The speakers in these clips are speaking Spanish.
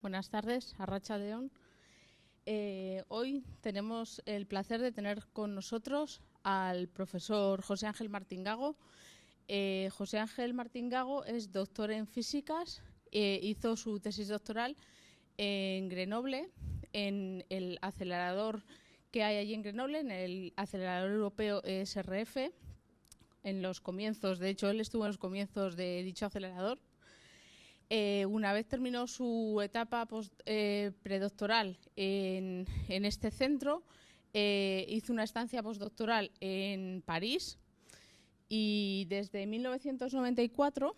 Buenas tardes, Arratsaldeon. Hoy tenemos el placer de tener con nosotros al profesor José Ángel Martín Gago. José Ángel Martín Gago es doctor en físicas, hizo su tesis doctoral en Grenoble, en el acelerador que hay allí en Grenoble, en el acelerador europeo ESRF, en los comienzos, de hecho él estuvo en los comienzos de dicho acelerador. Una vez terminó su etapa predoctoral en este centro, hizo una estancia postdoctoral en París y desde 1994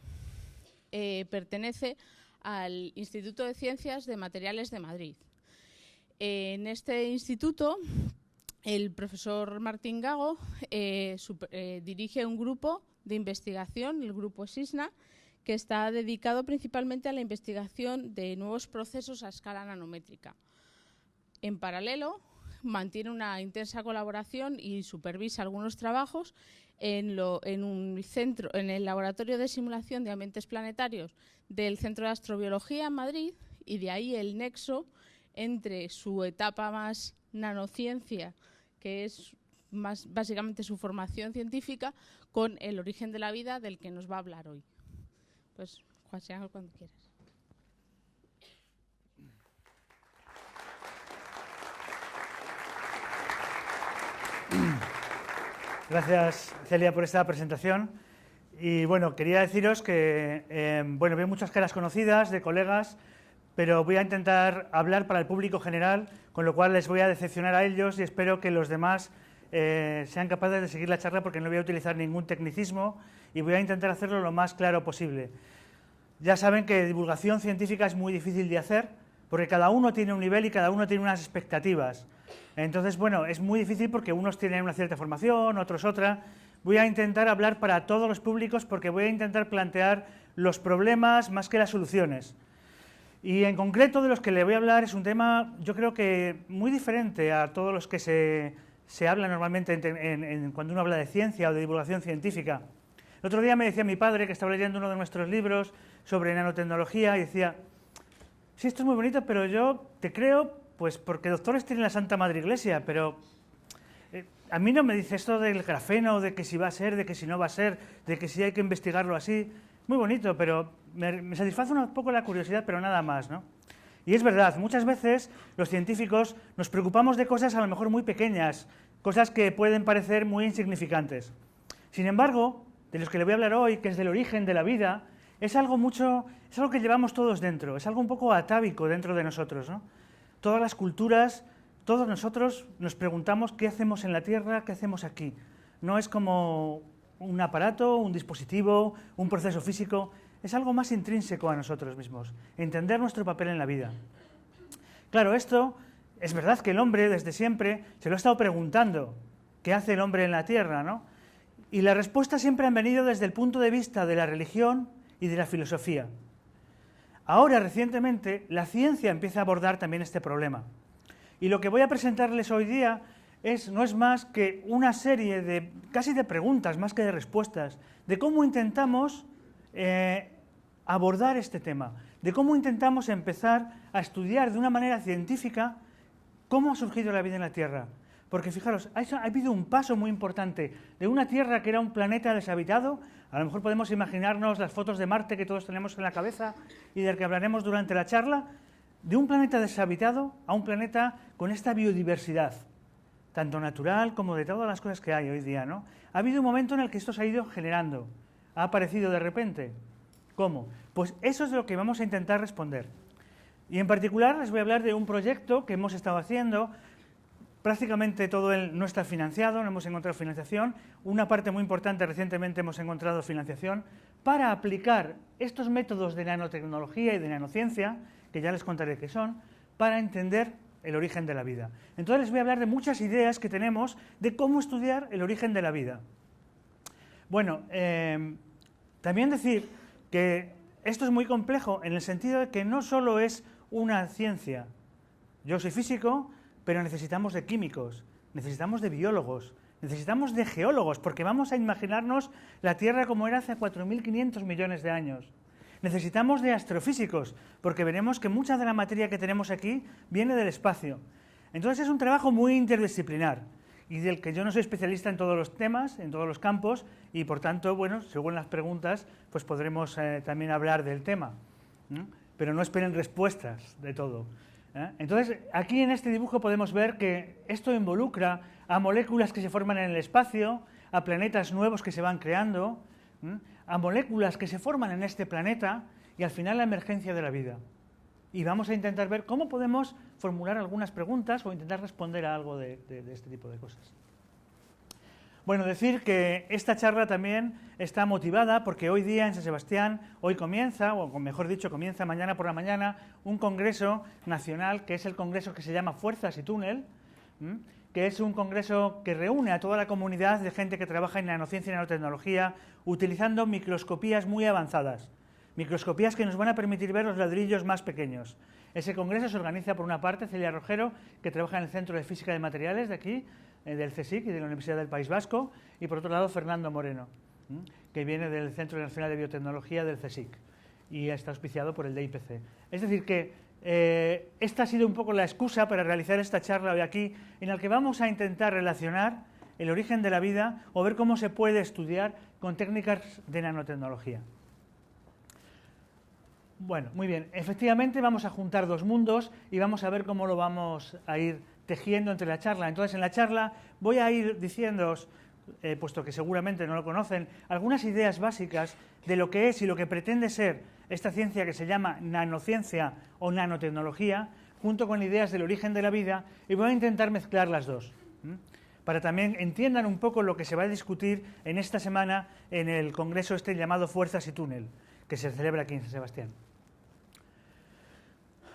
pertenece al Instituto de Ciencias de Materiales de Madrid. En este instituto, el profesor Martín Gago dirige un grupo de investigación, el grupo SISNA, que está dedicado principalmente a la investigación de nuevos procesos a escala nanométrica. En paralelo, mantiene una intensa colaboración y supervisa algunos trabajos en el Laboratorio de Simulación de Ambientes Planetarios del Centro de Astrobiología en Madrid, y de ahí el nexo entre su etapa más nanociencia, que es más básicamente su formación científica, con el origen de la vida, del que nos va a hablar hoy. Pues, José Ángel, cuando quieras. Gracias, Celia, por esta presentación. Y bueno, quería deciros que veo muchas caras conocidas de colegas, pero voy a intentar hablar para el público general, con lo cual les voy a decepcionar a ellos y espero que los demás sean capaces de seguir la charla, porque no voy a utilizar ningún tecnicismo y voy a intentar hacerlo lo más claro posible. Ya saben que divulgación científica es muy difícil de hacer, porque cada uno tiene un nivel y cada uno tiene unas expectativas. Entonces, bueno, es muy difícil porque unos tienen una cierta formación, otros otra. Voy a intentar hablar para todos los públicos, porque voy a intentar plantear los problemas más que las soluciones. Y en concreto de los que le voy a hablar es un tema, yo creo que muy diferente a todos los que se habla normalmente cuando uno habla de ciencia o de divulgación científica. El otro día me decía mi padre, que estaba leyendo uno de nuestros libros sobre nanotecnología, y decía: sí, esto es muy bonito, pero yo te creo, pues porque doctores tiene la Santa Madre Iglesia, pero a mí no me dice esto del grafeno, de que si va a ser, de que si no va a ser, de que si hay que investigarlo así. Muy bonito, pero me satisface un poco la curiosidad, pero nada más, ¿no? Y es verdad, muchas veces los científicos nos preocupamos de cosas a lo mejor muy pequeñas, cosas que pueden parecer muy insignificantes. Sin embargo, de los que le voy a hablar hoy, que es del origen de la vida, es algo que llevamos todos dentro, es algo un poco atávico dentro de nosotros, ¿no? Todas las culturas, todos nosotros nos preguntamos qué hacemos en la Tierra, qué hacemos aquí. No es como un aparato, un dispositivo, un proceso físico, es algo más intrínseco a nosotros mismos, entender nuestro papel en la vida. Claro, esto es verdad que el hombre desde siempre se lo ha estado preguntando, ¿qué hace el hombre en la Tierra, no? Y las respuestas siempre han venido desde el punto de vista de la religión y de la filosofía. Ahora, recientemente, la ciencia empieza a abordar también este problema. Y lo que voy a presentarles hoy día no es más que una serie casi de preguntas, más que de respuestas, de cómo intentamos abordar este tema, de cómo intentamos empezar a estudiar de una manera científica cómo ha surgido la vida en la Tierra. Porque fijaros, ha habido un paso muy importante de una Tierra que era un planeta deshabitado. A lo mejor podemos imaginarnos las fotos de Marte que todos tenemos en la cabeza y del que hablaremos durante la charla, de un planeta deshabitado a un planeta con esta biodiversidad, tanto natural como de todas las cosas que hay hoy día, ¿no? Ha habido un momento en el que esto se ha ido generando, ha aparecido de repente. ¿Cómo? Pues eso es lo que vamos a intentar responder. Y en particular les voy a hablar de un proyecto que hemos estado haciendo. Prácticamente todo él no está financiado, no hemos encontrado financiación. Una parte muy importante, recientemente hemos encontrado financiación para aplicar estos métodos de nanotecnología y de nanociencia, que ya les contaré qué son, para entender el origen de la vida. Entonces les voy a hablar de muchas ideas que tenemos de cómo estudiar el origen de la vida. Bueno, también decir que esto es muy complejo en el sentido de que no solo es una ciencia. Yo soy físico, pero necesitamos de químicos, necesitamos de biólogos, necesitamos de geólogos, porque vamos a imaginarnos la Tierra como era hace 4.500 millones de años. Necesitamos de astrofísicos, porque veremos que mucha de la materia que tenemos aquí viene del espacio. Entonces es un trabajo muy interdisciplinar y del que yo no soy especialista en todos los temas, en todos los campos, y por tanto, bueno, según las preguntas, pues podremos también hablar del tema. Pero no esperen respuestas de todo. Entonces, aquí en este dibujo podemos ver que esto involucra a moléculas que se forman en el espacio, a planetas nuevos que se van creando, a moléculas que se forman en este planeta y al final la emergencia de la vida. Y vamos a intentar ver cómo podemos formular algunas preguntas o intentar responder a algo de este tipo de cosas. Bueno, decir que esta charla también está motivada porque hoy día en San Sebastián, hoy comienza, o mejor dicho, comienza mañana por la mañana, un congreso nacional que es el congreso que se llama Fuerzas y Túnel, que es un congreso que reúne a toda la comunidad de gente que trabaja en nanociencia y nanotecnología utilizando microscopías muy avanzadas. Microscopías que nos van a permitir ver los ladrillos más pequeños. Ese congreso se organiza por una parte Celia Rogero, que trabaja en el Centro de Física de Materiales de aquí, del CSIC y de la Universidad del País Vasco, y por otro lado Fernando Moreno, que viene del Centro Nacional de Biotecnología del CSIC y está auspiciado por el DIPC. Es decir que esta ha sido un poco la excusa para realizar esta charla hoy aquí, en la que vamos a intentar relacionar el origen de la vida o ver cómo se puede estudiar con técnicas de nanotecnología. Bueno, muy bien. Efectivamente vamos a juntar dos mundos y vamos a ver cómo lo vamos a ir tejiendo entre la charla. Entonces, en la charla voy a ir diciéndoos, puesto que seguramente no lo conocen, algunas ideas básicas de lo que es y lo que pretende ser esta ciencia que se llama nanociencia o nanotecnología, junto con ideas del origen de la vida, y voy a intentar mezclar las dos, para también entiendan un poco lo que se va a discutir en esta semana en el congreso este llamado Fuerzas y Túnel, que se celebra aquí en San Sebastián.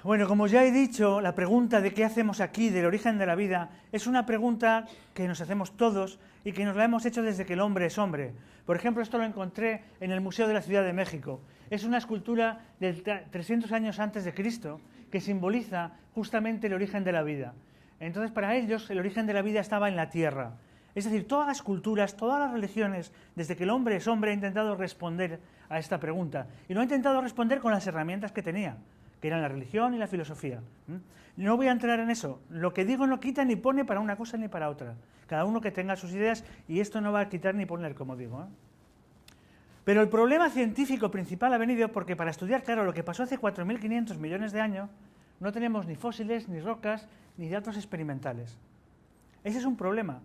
Bueno, como ya he dicho, la pregunta de qué hacemos aquí, del origen de la vida, es una pregunta que nos hacemos todos y que nos la hemos hecho desde que el hombre es hombre. Por ejemplo, esto lo encontré en el Museo de la Ciudad de México. Es una escultura de 300 años antes de Cristo que simboliza justamente el origen de la vida. Entonces, para ellos, el origen de la vida estaba en la tierra. Es decir, todas las culturas, todas las religiones, desde que el hombre es hombre, han intentado responder a esta pregunta. Y lo han intentado responder con las herramientas que tenía, que eran la religión y la filosofía. No voy a entrar en eso. Lo que digo no quita ni pone para una cosa ni para otra. Cada uno que tenga sus ideas, y esto no va a quitar ni poner, como digo. Pero el problema científico principal ha venido porque para estudiar, claro, lo que pasó hace 4.500 millones de años, no tenemos ni fósiles, ni rocas, ni datos experimentales. Ese es un problema,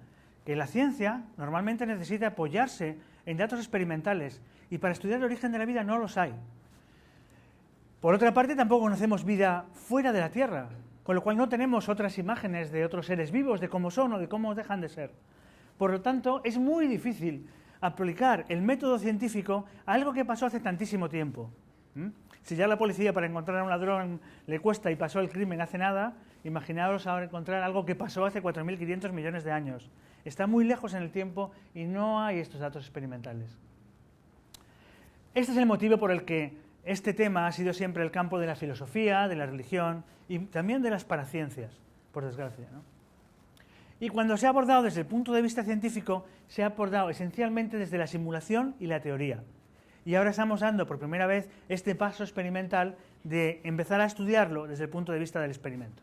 que la ciencia normalmente necesita apoyarse en datos experimentales, y para estudiar el origen de la vida no los hay. Por otra parte, tampoco conocemos vida fuera de la Tierra, con lo cual no tenemos otras imágenes de otros seres vivos, de cómo son o de cómo dejan de ser. Por lo tanto, es muy difícil aplicar el método científico a algo que pasó hace tantísimo tiempo. Si ya la policía para encontrar a un ladrón le cuesta y pasó el crimen hace nada, imaginaos ahora encontrar algo que pasó hace 4.500 millones de años. Está muy lejos en el tiempo y no hay estos datos experimentales. Este es el motivo por el que este tema ha sido siempre el campo de la filosofía, de la religión y también de las paraciencias, por desgracia, ¿no? Y cuando se ha abordado desde el punto de vista científico, se ha abordado esencialmente desde la simulación y la teoría. Y ahora estamos dando por primera vez este paso experimental de empezar a estudiarlo desde el punto de vista del experimento.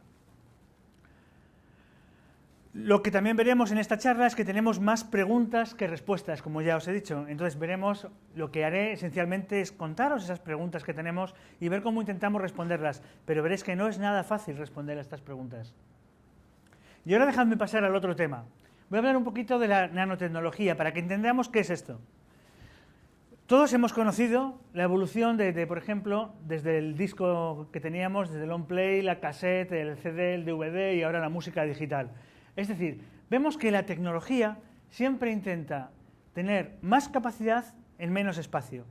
Lo que también veremos en esta charla es que tenemos más preguntas que respuestas, como ya os he dicho. Entonces veremos, lo que haré esencialmente es contaros esas preguntas que tenemos y ver cómo intentamos responderlas. Pero veréis que no es nada fácil responder a estas preguntas. Y ahora dejadme pasar al otro tema. Voy a hablar un poquito de la nanotecnología para que entendamos qué es esto. Todos hemos conocido la evolución por ejemplo, desde el disco que teníamos, desde el long play, la cassette, el CD, el DVD y ahora la música digital. Es decir, vemos que la tecnología siempre intenta tener más capacidad en menos espacio,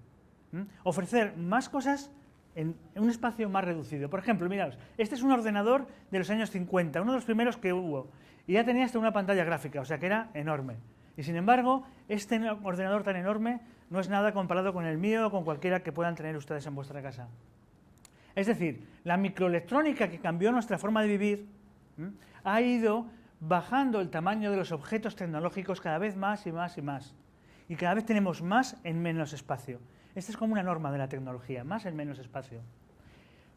ofrecer más cosas en un espacio más reducido. Por ejemplo, miraos, este es un ordenador de los años 50, uno de los primeros que hubo, y ya tenía hasta una pantalla gráfica, o sea que era enorme. Y sin embargo, este ordenador tan enorme no es nada comparado con el mío o con cualquiera que puedan tener ustedes en vuestra casa. Es decir, la microelectrónica que cambió nuestra forma de vivir ha ido bajando el tamaño de los objetos tecnológicos cada vez más y más y más. Y cada vez tenemos más en menos espacio. Esta es como una norma de la tecnología, más en menos espacio.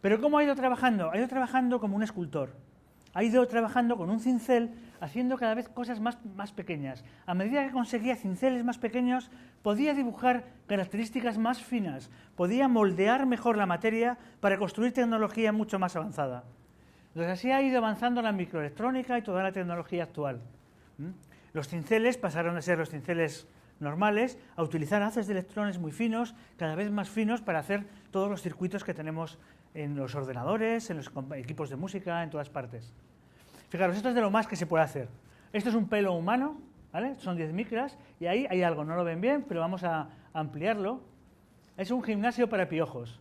Pero ¿cómo ha ido trabajando? Ha ido trabajando como un escultor. Ha ido trabajando con un cincel, haciendo cada vez cosas más pequeñas. A medida que conseguía cinceles más pequeños, podía dibujar características más finas, podía moldear mejor la materia para construir tecnología mucho más avanzada. Entonces así ha ido avanzando la microelectrónica y toda la tecnología actual. Los cinceles pasaron de ser los cinceles normales a utilizar haces de electrones muy finos, cada vez más finos, para hacer todos los circuitos que tenemos en los ordenadores, en los equipos de música, en todas partes. Fijaros, esto es de lo más que se puede hacer. Esto es un pelo humano, ¿vale? Son 10 micras, y ahí hay algo, no lo ven bien, pero vamos a ampliarlo. Es un gimnasio para piojos.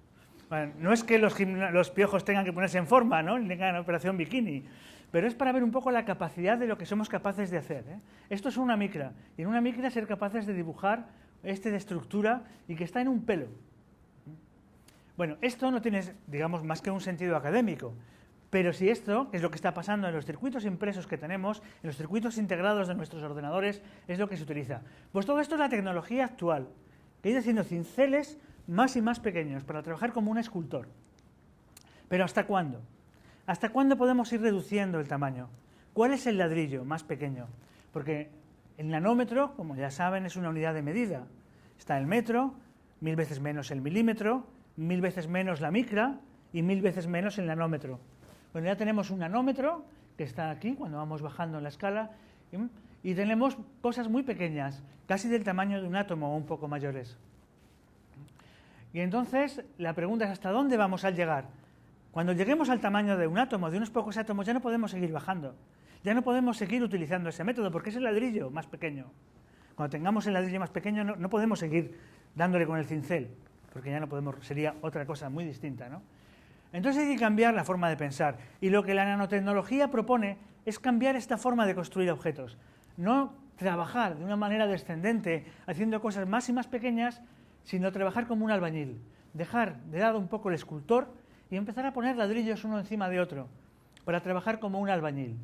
Bueno, no es que los piojos tengan que ponerse en forma, ¿no? Ni tengan operación bikini, pero es para ver un poco la capacidad de lo que somos capaces de hacer, ¿eh? Esto es una micra, y en una micra ser capaces de dibujar de estructura y que está en un pelo. Bueno, esto no tiene, digamos, más que un sentido académico, pero si esto, que es lo que está pasando en los circuitos impresos que tenemos, en los circuitos integrados de nuestros ordenadores, es lo que se utiliza. Pues todo esto es la tecnología actual, que ha ido haciendo cinceles más y más pequeños para trabajar como un escultor. Pero ¿hasta cuándo? ¿Hasta cuándo podemos ir reduciendo el tamaño? ¿Cuál es el ladrillo más pequeño? Porque el nanómetro, como ya saben, es una unidad de medida. Está el metro, 1000 veces menos el milímetro, 1000 veces menos la micra y 1000 veces menos el nanómetro. Bueno, ya tenemos un nanómetro que está aquí cuando vamos bajando en la escala y tenemos cosas muy pequeñas, casi del tamaño de un átomo o un poco mayores. Y entonces la pregunta es ¿hasta dónde vamos a llegar? Cuando lleguemos al tamaño de un átomo, de unos pocos átomos, ya no podemos seguir bajando. Ya no podemos seguir utilizando ese método porque es el ladrillo más pequeño. Cuando tengamos el ladrillo más pequeño no podemos seguir dándole con el cincel, porque ya no podemos, sería otra cosa muy distinta, ¿no? Entonces hay que cambiar la forma de pensar. Y lo que la nanotecnología propone es cambiar esta forma de construir objetos. No trabajar de una manera descendente, haciendo cosas más y más pequeñas, sino trabajar como un albañil. Dejar de lado un poco el escultor y empezar a poner ladrillos uno encima de otro, para trabajar como un albañil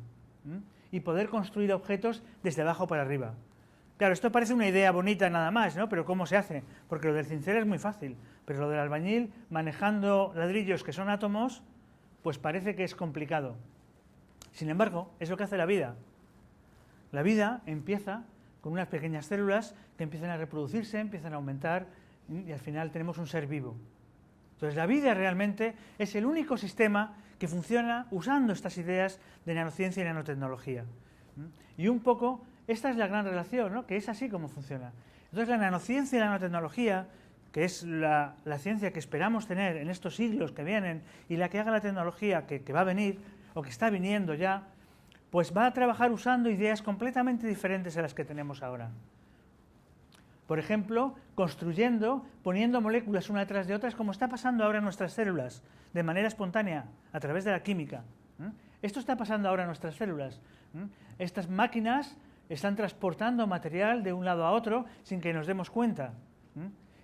y poder construir objetos desde abajo para arriba. Claro, esto parece una idea bonita nada más, ¿no? Pero ¿cómo se hace? Porque lo del cincel es muy fácil, pero lo del albañil, manejando ladrillos que son átomos, pues parece que es complicado. Sin embargo, es lo que hace la vida. La vida empieza con unas pequeñas células que empiezan a reproducirse, empiezan a aumentar y al final tenemos un ser vivo. Entonces la vida realmente es el único sistema que funciona usando estas ideas de nanociencia y nanotecnología. Y un poco, esta es la gran relación, ¿no? Que es así como funciona. Entonces la nanociencia y la nanotecnología, que es la ciencia que esperamos tener en estos siglos que vienen y la que haga la tecnología que va a venir o que está viniendo ya, pues va a trabajar usando ideas completamente diferentes a las que tenemos ahora. Por ejemplo, construyendo, poniendo moléculas una detrás de otras, como está pasando ahora en nuestras células, de manera espontánea, a través de la química. Esto está pasando ahora en nuestras células. Estas máquinas están transportando material de un lado a otro sin que nos demos cuenta.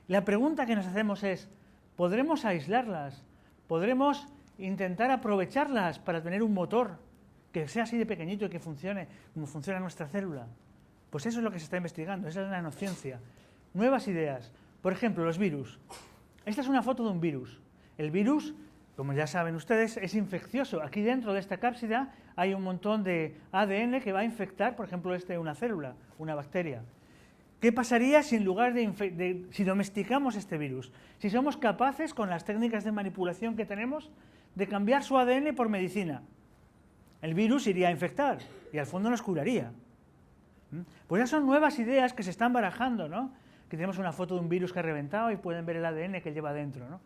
La pregunta que nos hacemos es, ¿podremos aislarlas? ¿Podremos intentar aprovecharlas para tener un motor que sea así de pequeñito y que funcione como funciona nuestra célula? Pues eso es lo que se está investigando, esa es la nanociencia. Nuevas ideas. Por ejemplo, los virus. Esta es una foto de un virus. El virus, como ya saben ustedes, es infeccioso. Aquí dentro de esta cápsida hay un montón de ADN que va a infectar, por ejemplo, una célula, una bacteria. ¿Qué pasaría si en lugar si domesticamos este virus? Si somos capaces, con las técnicas de manipulación que tenemos, de cambiar su ADN por medicina. El virus iría a infectar y al fondo nos curaría. Pues ya son nuevas ideas que se están barajando, ¿no? Que tenemos una foto de un virus que ha reventado y pueden ver el ADN que lleva dentro, ¿no?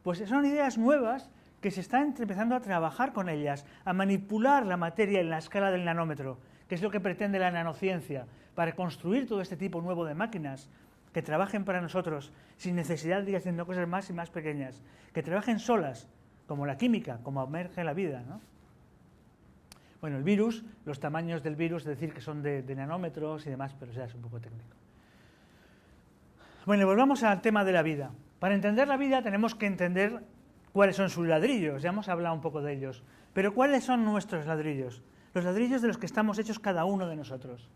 Pues son ideas nuevas que se están empezando a trabajar con ellas, a manipular la materia en la escala del nanómetro, que es lo que pretende la nanociencia, para construir todo este tipo nuevo de máquinas que trabajen para nosotros sin necesidad de ir haciendo cosas más y más pequeñas, que trabajen solas, como la química, como emerge la vida, ¿no? Bueno, el virus, los tamaños del virus, es decir, que son de nanómetros y demás, pero ya es un poco técnico. Bueno, volvamos al tema de la vida. Para entender la vida tenemos que entender cuáles son sus ladrillos, ya hemos hablado un poco de ellos. Pero ¿cuáles son nuestros ladrillos? Los ladrillos de los que estamos hechos cada uno de nosotros.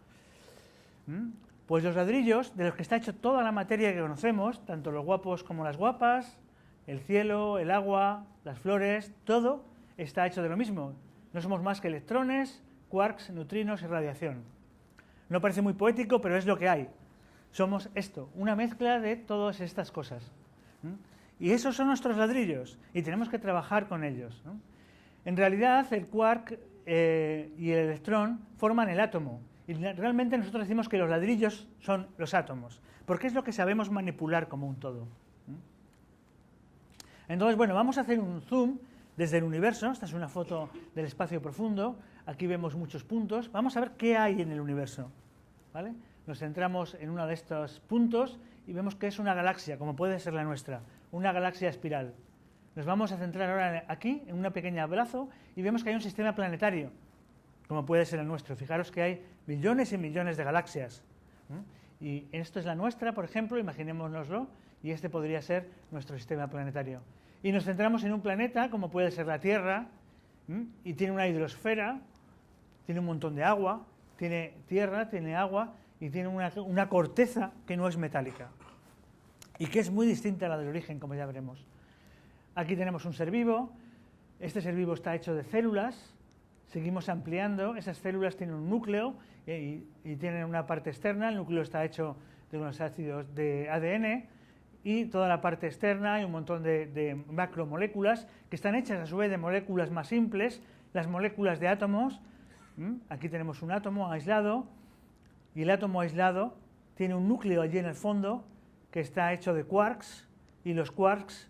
Pues los ladrillos, de los que está hecho toda la materia que conocemos, tanto los guapos como las guapas, el cielo, el agua, las flores, todo está hecho de lo mismo. No somos más que electrones, quarks, neutrinos y radiación. No parece muy poético, pero es lo que hay. Somos esto, una mezcla de todas estas cosas. Y esos son nuestros ladrillos, y tenemos que trabajar con ellos. En realidad, el quark y el electrón forman el átomo. Y realmente nosotros decimos que los ladrillos son los átomos, porque es lo que sabemos manipular como un todo. Entonces, bueno, vamos a hacer un zoom desde el universo. Esta es una foto del espacio profundo. Aquí vemos muchos puntos. Vamos a ver qué hay en el universo, ¿vale? Nos centramos en uno de estos puntos y vemos que es una galaxia, como puede ser la nuestra, una galaxia espiral. Nos vamos a centrar ahora aquí, en un pequeño brazo, y vemos que hay un sistema planetario, como puede ser el nuestro. Fijaros que hay millones y millones de galaxias. Y esto es la nuestra, por ejemplo, imaginémonoslo, y este podría ser nuestro sistema planetario. Y nos centramos en un planeta, como puede ser la Tierra, y tiene una hidrosfera, tiene un montón de agua, tiene tierra, tiene agua, y tiene una corteza que no es metálica, y que es muy distinta a la del origen, como ya veremos. Aquí tenemos un ser vivo. Este ser vivo está hecho de células. Seguimos ampliando. Esas células tienen un núcleo y tienen una parte externa. El núcleo está hecho de unos ácidos de ADN, y toda la parte externa hay un montón de macromoléculas que están hechas a su vez de moléculas más simples, las moléculas de átomos. Aquí tenemos un átomo aislado, y el átomo aislado tiene un núcleo allí en el fondo que está hecho de quarks, y los quarks,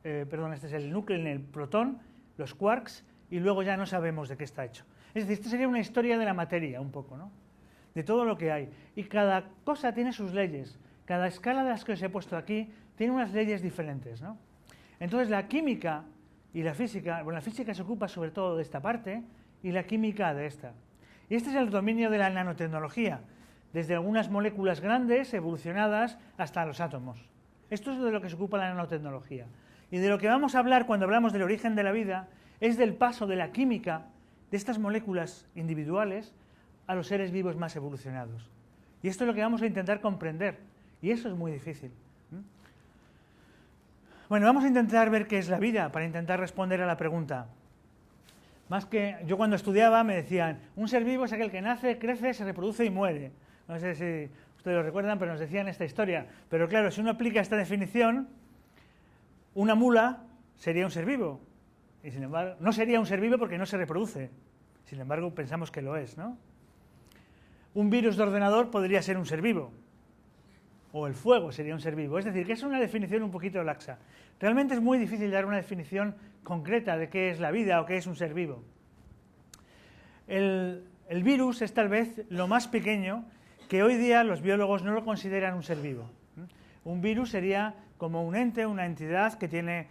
este es el núcleo en el protón, los quarks, y luego ya no sabemos de qué está hecho. Es decir, esto sería una historia de la materia, un poco, ¿no? De todo lo que hay. Y cada cosa tiene sus leyes. Cada escala de las que os he puesto aquí tiene unas leyes diferentes, ¿no? Entonces la química y la física, bueno, la física se ocupa sobre todo de esta parte y la química de esta. Y este es el dominio de la nanotecnología, desde algunas moléculas grandes, evolucionadas, hasta los átomos. Esto es de lo que se ocupa la nanotecnología. Y de lo que vamos a hablar cuando hablamos del origen de la vida es del paso de la química de estas moléculas individuales a los seres vivos más evolucionados. Y esto es lo que vamos a intentar comprender. Y eso es muy difícil. Bueno, vamos a intentar ver qué es la vida para intentar responder a la pregunta. Más que yo cuando estudiaba me decían, un ser vivo es aquel que nace, crece, se reproduce y muere. No sé si ustedes lo recuerdan, pero nos decían esta historia. Pero claro, si uno aplica esta definición, una mula sería un ser vivo. Y sin embargo, no sería un ser vivo porque no se reproduce. Sin embargo, pensamos que lo es, ¿no? Un virus de ordenador podría ser un ser vivo. O el fuego sería un ser vivo. Es decir, que es una definición un poquito laxa. Realmente es muy difícil dar una definición concreta de qué es la vida o qué es un ser vivo. El virus es tal vez lo más pequeño que hoy día los biólogos no lo consideran un ser vivo. Un virus sería como un ente, una entidad que tiene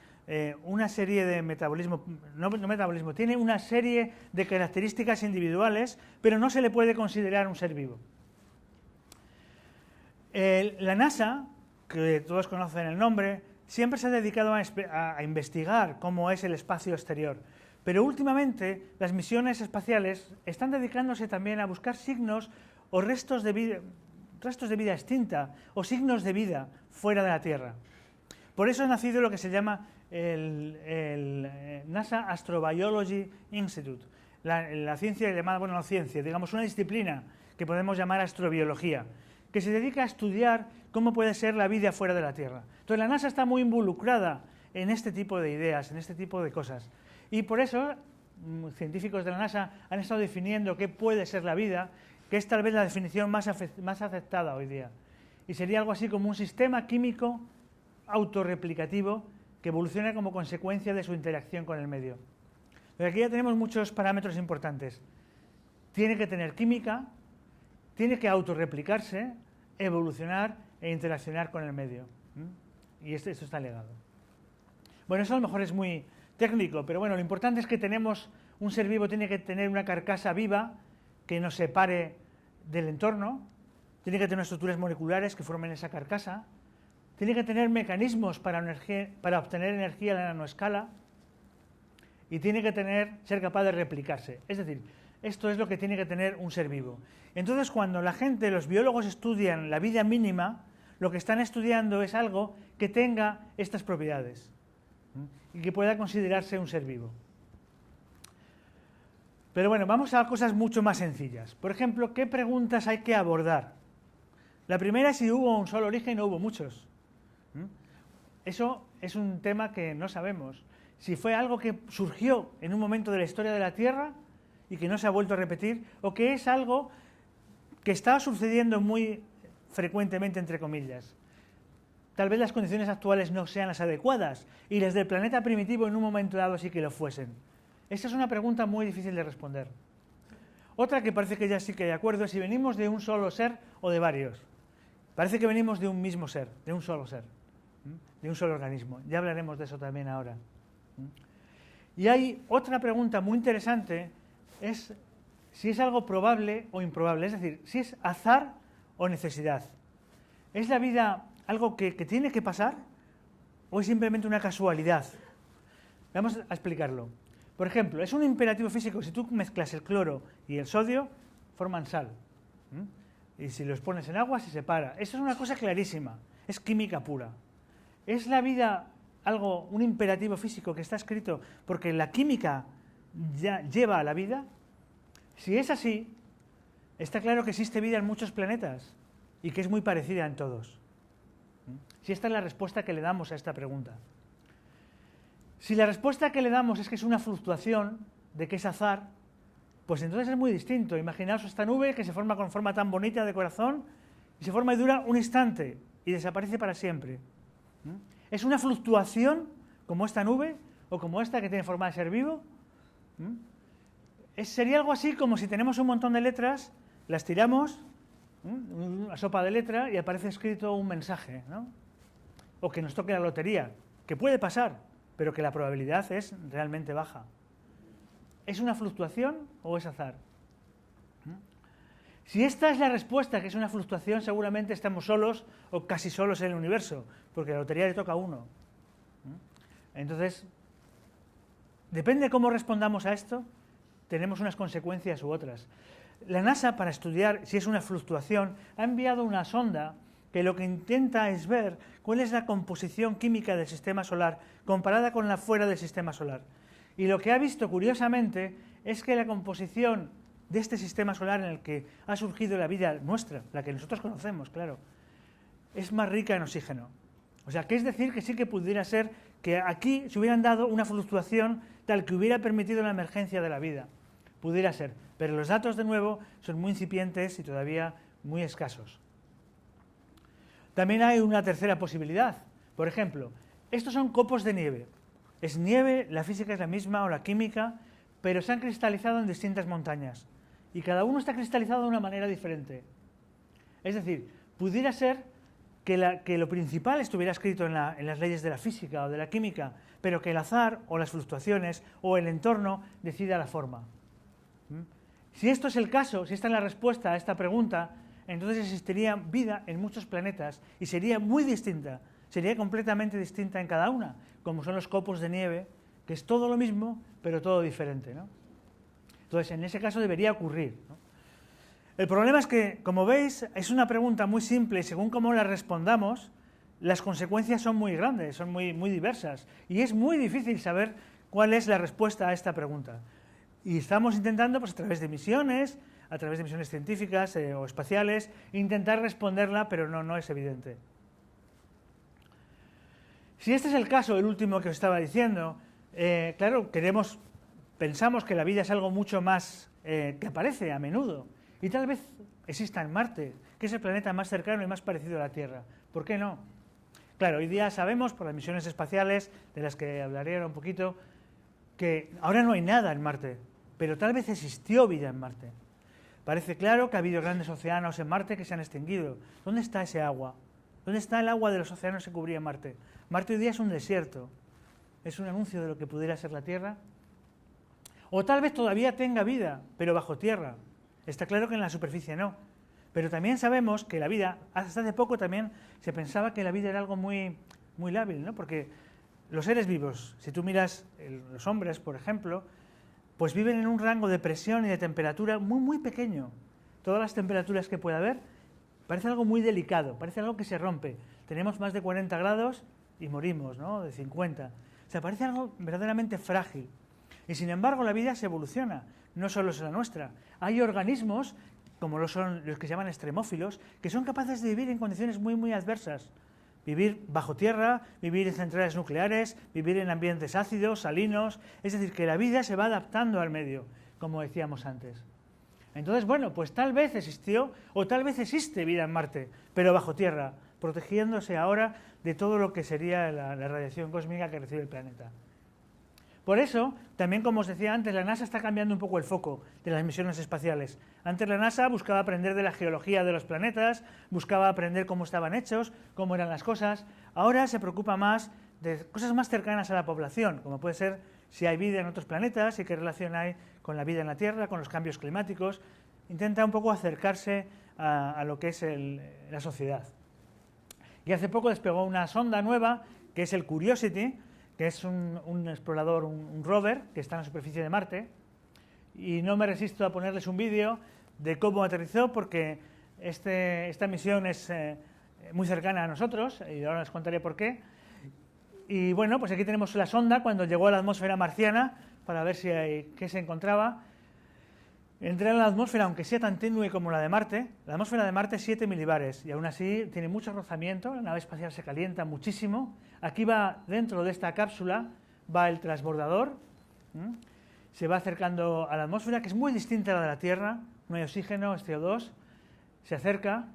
una serie de metabolismo, no metabolismo, tiene una serie de características individuales, pero no se le puede considerar un ser vivo. La NASA, que todos conocen el nombre, siempre se ha dedicado a investigar cómo es el espacio exterior. Pero últimamente las misiones espaciales están dedicándose también a buscar signos o restos de vida extinta o signos de vida fuera de la Tierra. Por eso ha nacido lo que se llama el NASA Astrobiology Institute, la ciencia llamada, bueno, no ciencia, digamos una disciplina que podemos llamar astrobiología, que se dedica a estudiar cómo puede ser la vida fuera de la Tierra. Entonces la NASA está muy involucrada en este tipo de ideas, en este tipo de cosas. Y por eso científicos de la NASA han estado definiendo qué puede ser la vida, que es tal vez la definición más aceptada hoy día. Y sería algo así como un sistema químico autorreplicativo que evoluciona como consecuencia de su interacción con el medio. Pero aquí ya tenemos muchos parámetros importantes. Tiene que tener química, tiene que autorreplicarse, evolucionar e interaccionar con el medio. Y esto está legado. Bueno, eso a lo mejor es muy técnico, pero bueno, lo importante es que tenemos un ser vivo, tiene que tener una carcasa viva que nos separe del entorno, tiene que tener estructuras moleculares que formen esa carcasa, tiene que tener mecanismos para obtener energía a la nanoescala y tiene que ser capaz de replicarse. Es decir, esto es lo que tiene que tener un ser vivo. Entonces, cuando la gente, los biólogos estudian la vida mínima, lo que están estudiando es algo que tenga estas propiedades y que pueda considerarse un ser vivo. Pero bueno, vamos a cosas mucho más sencillas. Por ejemplo, ¿qué preguntas hay que abordar? La primera es si hubo un solo origen o hubo muchos. Eso es un tema que no sabemos. Si fue algo que surgió en un momento de la historia de la Tierra y que no se ha vuelto a repetir, o que es algo que está sucediendo muy frecuentemente, entre comillas. Tal vez las condiciones actuales no sean las adecuadas y las del planeta primitivo en un momento dado sí que lo fuesen. Esa es una pregunta muy difícil de responder. Otra que parece que ya sí que hay de acuerdo es si venimos de un solo ser o de varios. Parece que venimos de un mismo ser, de un solo ser, de un solo organismo. Ya hablaremos de eso también ahora. Y hay otra pregunta muy interesante, es si es algo probable o improbable, es decir, si es azar o necesidad. ¿Es la vida algo que tiene que pasar o es simplemente una casualidad? Vamos a explicarlo. Por ejemplo, es un imperativo físico, si tú mezclas el cloro y el sodio, forman sal. Y si los pones en agua, se separa. Eso es una cosa clarísima, es química pura. ¿Es la vida algo, un imperativo físico que está escrito porque la química ya lleva a la vida? Si es así, está claro que existe vida en muchos planetas y que es muy parecida en todos. Si esta es la respuesta que le damos a esta pregunta. Si la respuesta que le damos es que es una fluctuación, de que es azar, pues entonces es muy distinto. Imaginaos esta nube que se forma con forma tan bonita de corazón y se forma y dura un instante y desaparece para siempre. ¿Es una fluctuación como esta nube o como esta que tiene forma de ser vivo? Sería algo así como si tenemos un montón de letras, las tiramos, una sopa de letra y aparece escrito un mensaje, ¿no? O que nos toque la lotería, que puede pasar, pero que la probabilidad es realmente baja. ¿Es una fluctuación o es azar? Si esta es la respuesta, que es una fluctuación, seguramente estamos solos o casi solos en el universo, porque la lotería le toca a uno. Entonces, depende de cómo respondamos a esto, tenemos unas consecuencias u otras. La NASA, para estudiar si es una fluctuación, ha enviado una sonda que lo que intenta es ver cuál es la composición química del sistema solar comparada con la fuera del sistema solar. Y lo que ha visto, curiosamente, es que la composición de este sistema solar en el que ha surgido la vida nuestra, la que nosotros conocemos, claro, es más rica en oxígeno. O sea, que es decir que sí que pudiera ser que aquí se hubieran dado una fluctuación tal que hubiera permitido la emergencia de la vida. Pudiera ser, pero los datos, de nuevo, son muy incipientes y todavía muy escasos. También hay una tercera posibilidad. Por ejemplo, estos son copos de nieve. Es nieve, la física es la misma o la química, pero se han cristalizado en distintas montañas. Y cada uno está cristalizado de una manera diferente. Es decir, pudiera ser que lo principal estuviera escrito en las leyes de la física o de la química, pero que el azar o las fluctuaciones o el entorno decida la forma. Si esto es el caso, si esta es la respuesta a esta pregunta, entonces existiría vida en muchos planetas y sería muy distinta, sería completamente distinta en cada una, como son los copos de nieve, que es todo lo mismo, pero todo diferente, ¿no? Entonces, en ese caso debería ocurrir, ¿no? El problema es que, como veis, es una pregunta muy simple y según cómo la respondamos, las consecuencias son muy grandes, son muy diversas y es muy difícil saber cuál es la respuesta a esta pregunta. Y estamos intentando, pues a través de misiones científicas o espaciales, intentar responderla, pero no es evidente. Si este es el caso, el último que os estaba diciendo, claro, pensamos que la vida es algo mucho más que aparece a menudo, y tal vez exista en Marte, que es el planeta más cercano y más parecido a la Tierra. ¿Por qué no? Claro, hoy día sabemos, por las misiones espaciales, de las que hablaré ahora un poquito, que ahora no hay nada en Marte, pero tal vez existió vida en Marte. Parece claro que ha habido grandes océanos en Marte que se han extinguido. ¿Dónde está ese agua? ¿Dónde está el agua de los océanos que cubría Marte? Marte hoy día es un desierto. ¿Es un anuncio de lo que pudiera ser la Tierra? O tal vez todavía tenga vida, pero bajo tierra. Está claro que en la superficie no. Pero también sabemos que la vida, hasta hace poco también se pensaba que la vida era algo muy lábil, ¿no? Porque los seres vivos, si tú miras los hombres, por ejemplo, pues viven en un rango de presión y de temperatura muy, muy pequeño. Todas las temperaturas que pueda haber, parece algo muy delicado, parece algo que se rompe. Tenemos más de 40 grados y morimos, ¿no? De 50. O sea, parece algo verdaderamente frágil. Y sin embargo, la vida se evoluciona, no solo es la nuestra. Hay organismos, como lo son los que se llaman extremófilos, que son capaces de vivir en condiciones muy, muy adversas. Vivir bajo tierra, vivir en centrales nucleares, vivir en ambientes ácidos, salinos. Es decir, que la vida se va adaptando al medio, como decíamos antes. Entonces, bueno, pues tal vez existió o tal vez existe vida en Marte, pero bajo tierra, protegiéndose ahora de todo lo que sería la radiación cósmica que recibe el planeta. Por eso, también como os decía antes, la NASA está cambiando un poco el foco de las misiones espaciales. Antes la NASA buscaba aprender de la geología de los planetas, buscaba aprender cómo estaban hechos, cómo eran las cosas. Ahora se preocupa más de cosas más cercanas a la población, como puede ser si hay vida en otros planetas y qué relación hay con la vida en la Tierra, con los cambios climáticos. Intenta un poco acercarse a lo que es la sociedad. Y hace poco despegó una sonda nueva, que es el Curiosity, que es un explorador, un rover, que está en la superficie de Marte. Y no me resisto a ponerles un vídeo de cómo aterrizó, porque esta misión es muy cercana a nosotros, y ahora les contaré por qué. Y bueno, pues aquí tenemos la sonda cuando llegó a la atmósfera marciana, para ver qué se encontraba. Entrar en la atmósfera, aunque sea tan tenue como la de Marte, la atmósfera de Marte es 7 milibares y aún así tiene mucho rozamiento, la nave espacial se calienta muchísimo. Aquí va, dentro de esta cápsula, va el transbordador, se va acercando a la atmósfera, que es muy distinta a la de la Tierra, no hay oxígeno, es CO2, se acerca.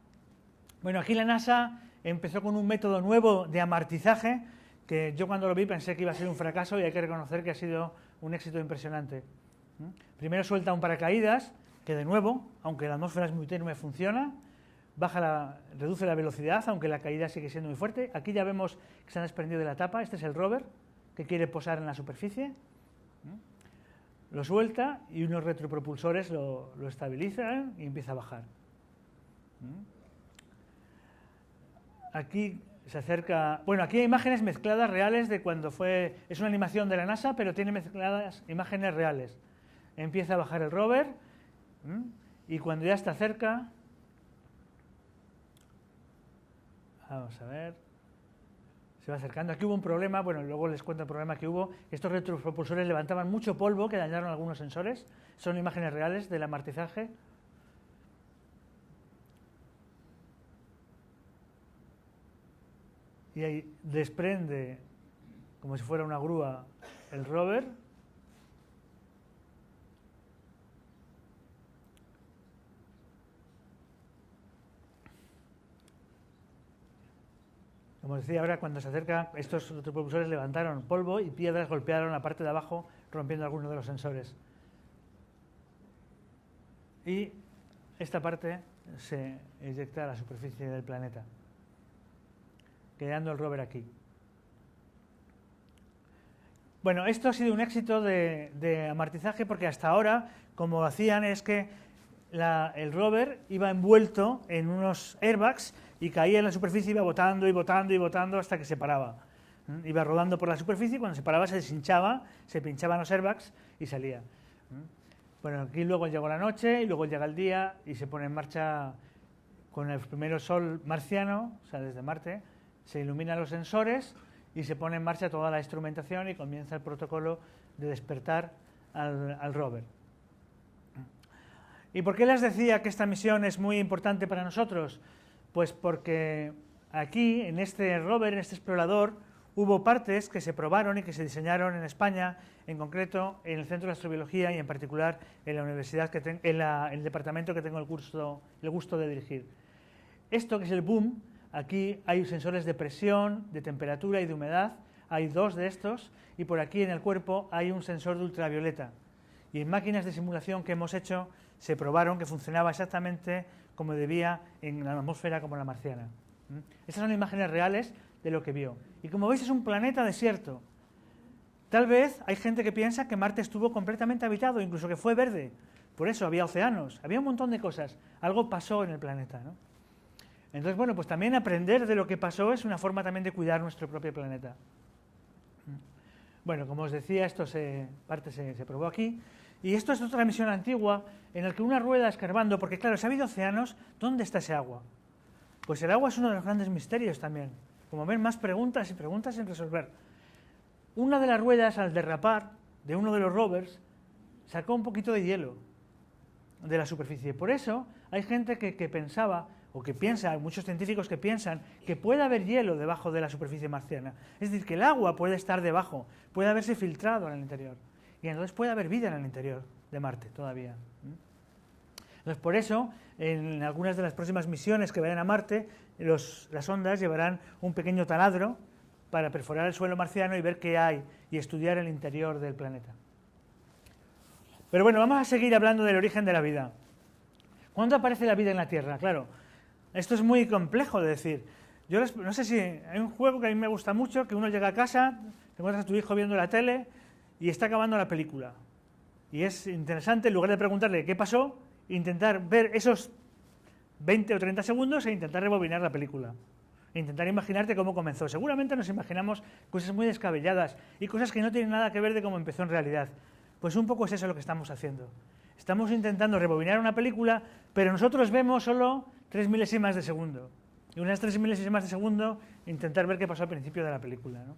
Bueno, aquí la NASA empezó con un método nuevo de amartizaje, que yo cuando lo vi pensé que iba a ser un fracaso y hay que reconocer que ha sido un éxito impresionante. Primero suelta un paracaídas, que de nuevo, aunque la atmósfera es muy tenue, funciona, reduce la velocidad, aunque la caída sigue siendo muy fuerte. Aquí ya vemos que se han desprendido de la tapa, este es el rover, que quiere posar en la superficie. Lo suelta y unos retropropulsores lo estabilizan y empieza a bajar. Aquí se acerca... Bueno, aquí hay imágenes mezcladas reales de cuando fue... Es una animación de la NASA, pero tiene mezcladas imágenes reales. Empieza a bajar el rover y cuando ya está cerca... Vamos a ver... Se va acercando. Aquí hubo un problema, bueno, luego les cuento el problema que hubo. Estos retropropulsores levantaban mucho polvo que dañaron algunos sensores. Son imágenes reales del amartizaje. Y ahí desprende, como si fuera una grúa, el rover. Como decía ahora, cuando se acerca, estos propulsores levantaron polvo y piedras golpearon la parte de abajo, rompiendo algunos de los sensores. Y esta parte se eyecta a la superficie del planeta, quedando el rover aquí. Bueno, esto ha sido un éxito de amartizaje porque hasta ahora, como hacían, es que el rover iba envuelto en unos airbags y caía en la superficie, iba botando y botando y botando hasta que se paraba. Iba rodando por la superficie y cuando se paraba se deshinchaba, se pinchaban los airbags y salía. Bueno, aquí luego llegó la noche y luego llega el día y se pone en marcha con el primero sol marciano, o sea, desde Marte, se iluminan los sensores y se pone en marcha toda la instrumentación y comienza el protocolo de despertar al rover. ¿Y por qué les decía que esta misión es muy importante para nosotros? Pues porque aquí, en este rover, en este explorador, hubo partes que se probaron y que se diseñaron en España, en concreto en el Centro de Astrobiología y en particular en la universidad, en el departamento que tengo el gusto de dirigir. Esto que es el boom, aquí hay sensores de presión, de temperatura y de humedad, hay 2 de estos, y por aquí en el cuerpo hay un sensor de ultravioleta. Y en máquinas de simulación que hemos hecho se probaron que funcionaba exactamente como debía en la atmósfera como la marciana. Estas son imágenes reales de lo que vio. Y como veis es un planeta desierto. Tal vez hay gente que piensa que Marte estuvo completamente habitado, incluso que fue verde. Por eso había océanos, había un montón de cosas. Algo pasó en el planeta, ¿no? Entonces, bueno, pues también aprender de lo que pasó es una forma también de cuidar nuestro propio planeta. Bueno, como os decía, esto se probó aquí. Y esto es otra misión antigua en la que una rueda escarbando, porque claro, si ha habido océanos, ¿dónde está ese agua? Pues el agua es uno de los grandes misterios también. Como ven, más preguntas y preguntas sin resolver. Una de las ruedas, al derrapar de uno de los rovers, sacó un poquito de hielo de la superficie. Por eso hay gente que pensaba, o que piensa, hay muchos científicos que piensan, que puede haber hielo debajo de la superficie marciana. Es decir, que el agua puede estar debajo, puede haberse filtrado en el interior. Y entonces puede haber vida en el interior de Marte todavía. Entonces, por eso, en algunas de las próximas misiones que vayan a Marte, las sondas llevarán un pequeño taladro para perforar el suelo marciano y ver qué hay y estudiar el interior del planeta. Pero bueno, vamos a seguir hablando del origen de la vida. ¿Cuándo aparece la vida en la Tierra? Claro, esto es muy complejo de decir. Yo no sé si hay un juego que a mí me gusta mucho, que uno llega a casa, te encuentras a tu hijo viendo la tele y está acabando la película. Y es interesante, en lugar de preguntarle qué pasó, intentar ver esos 20 o 30 segundos e intentar rebobinar la película. E intentar imaginarte cómo comenzó. Seguramente nos imaginamos cosas muy descabelladas y cosas que no tienen nada que ver de cómo empezó en realidad. Pues un poco es eso lo que estamos haciendo. Estamos intentando rebobinar una película, pero nosotros vemos solo 3 milésimas de segundo. Y unas 3 milésimas de segundo intentar ver qué pasó al principio de la película, ¿no?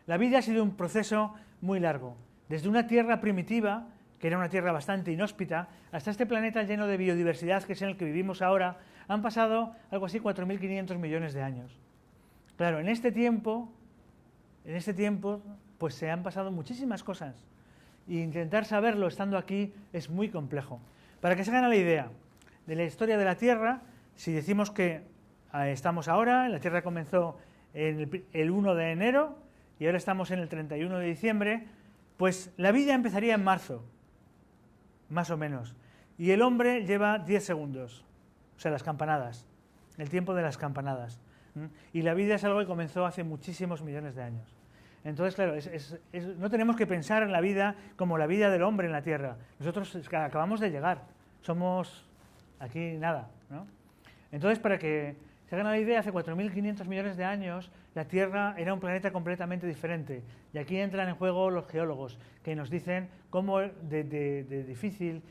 La vida ha sido un proceso muy largo. Desde una Tierra primitiva, que era una Tierra bastante inhóspita, hasta este planeta lleno de biodiversidad que es en el que vivimos ahora, han pasado algo así 4.500 millones de años. Claro, en este tiempo, pues se han pasado muchísimas cosas. Y intentar saberlo estando aquí es muy complejo. Para que se hagan la idea de la historia de la Tierra, si decimos que estamos ahora, la Tierra comenzó el 1 de enero y ahora estamos en el 31 de diciembre, pues la vida empezaría en marzo, más o menos. Y el hombre lleva 10 segundos, o sea, las campanadas, el tiempo de las campanadas. Y la vida es algo que comenzó hace muchísimos millones de años. Entonces, claro, no tenemos que pensar en la vida como la vida del hombre en la Tierra. Nosotros acabamos de llegar, somos aquí nada, ¿no? Entonces, para que se hagan la idea, hace 4.500 millones de años la Tierra era un planeta completamente diferente. Y aquí entran en juego los geólogos, que nos dicen cómo de difícil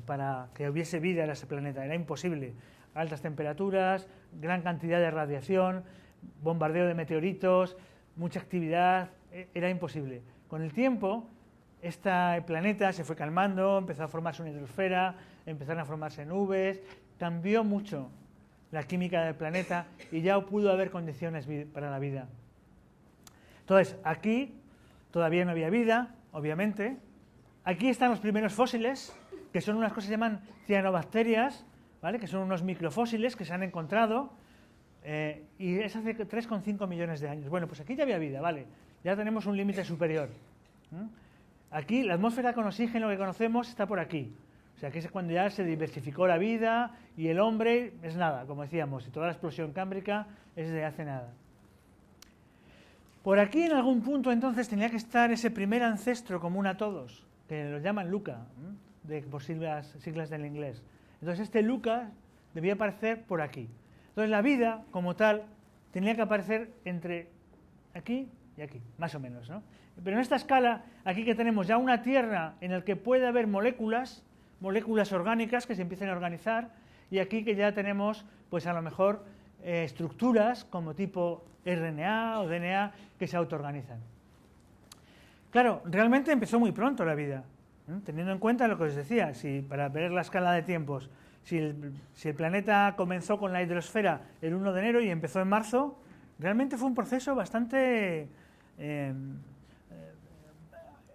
para que hubiese vida en ese planeta. Era imposible. Altas temperaturas, gran cantidad de radiación, bombardeo de meteoritos, mucha actividad, era imposible. Con el tiempo, este planeta se fue calmando, empezó a formarse una hidrosfera, empezaron a formarse nubes, cambió mucho la química del planeta y ya pudo haber condiciones para la vida. Entonces, aquí todavía no había vida, obviamente. Aquí están los primeros fósiles, que son unas cosas que se llaman cianobacterias, ¿vale? Que son unos microfósiles que se han encontrado, y es hace 3,5 millones de años. Bueno, pues aquí ya había vida, ¿vale? Ya tenemos un límite superior. Aquí, la atmósfera con oxígeno que conocemos está por aquí. O sea, que es cuando ya se diversificó la vida y el hombre es nada, como decíamos, y toda la explosión cámbrica es de hace nada. Por aquí, en algún punto, entonces, tenía que estar ese primer ancestro común a todos, que lo llaman Luca, por siglas del inglés. Entonces, este Luca debía aparecer por aquí. Entonces, la vida, como tal, tenía que aparecer entre aquí y aquí, más o menos, ¿no? Pero en esta escala, aquí que tenemos ya una Tierra en la que puede haber moléculas orgánicas que se empiecen a organizar, y aquí que ya tenemos, pues a lo mejor, estructuras como tipo RNA o DNA que se autoorganizan. Claro, realmente empezó muy pronto la vida, ¿no? Teniendo en cuenta lo que os decía, para ver la escala de tiempos, si el planeta comenzó con la hidrosfera el 1 de enero y empezó en marzo, realmente fue un proceso bastante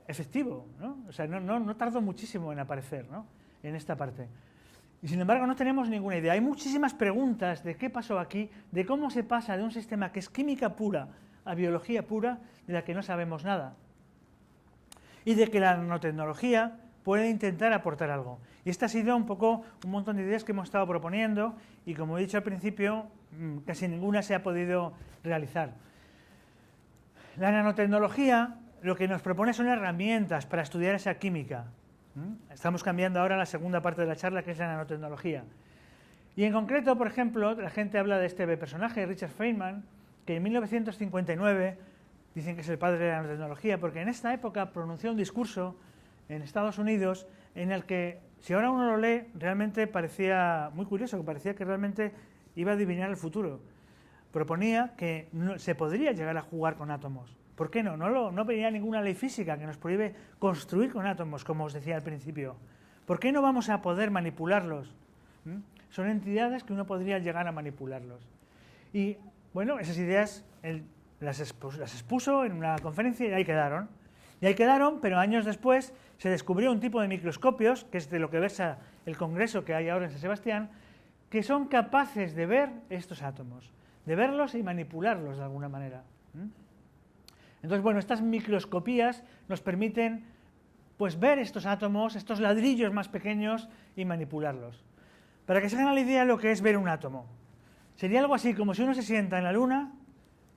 efectivo, ¿no? O sea, no tardó muchísimo en aparecer, ¿no? En esta parte. Y sin embargo no tenemos ninguna idea. Hay muchísimas preguntas de qué pasó aquí, de cómo se pasa de un sistema que es química pura a biología pura, de la que no sabemos nada. Y de que la nanotecnología puede intentar aportar algo. Y esta ha sido un poco un montón de ideas que hemos estado proponiendo y, como he dicho al principio, casi ninguna se ha podido realizar. La nanotecnología lo que nos propone son herramientas para estudiar esa química. Estamos cambiando ahora la segunda parte de la charla, que es la nanotecnología. Y en concreto, por ejemplo, la gente habla de este personaje, Richard Feynman, que en 1959 dicen que es el padre de la nanotecnología, porque en esta época pronunció un discurso en Estados Unidos, en el que, si ahora uno lo lee, realmente parecía muy curioso, que parecía que realmente iba a adivinar el futuro. Proponía que se podría llegar a jugar con átomos. ¿Por qué no? No venía ninguna ley física que nos prohíbe construir con átomos, como os decía al principio. ¿Por qué no vamos a poder manipularlos? Son entidades que uno podría llegar a manipularlos. Y, bueno, esas ideas las expuso en una conferencia y ahí quedaron. Y ahí quedaron, pero años después se descubrió un tipo de microscopios, que es de lo que versa el congreso que hay ahora en San Sebastián, que son capaces de ver estos átomos, de verlos y manipularlos de alguna manera. Entonces, bueno, estas microscopías nos permiten pues ver estos átomos, estos ladrillos más pequeños y manipularlos. Para que se hagan la idea de lo que es ver un átomo. Sería algo así como si uno se sienta en la Luna,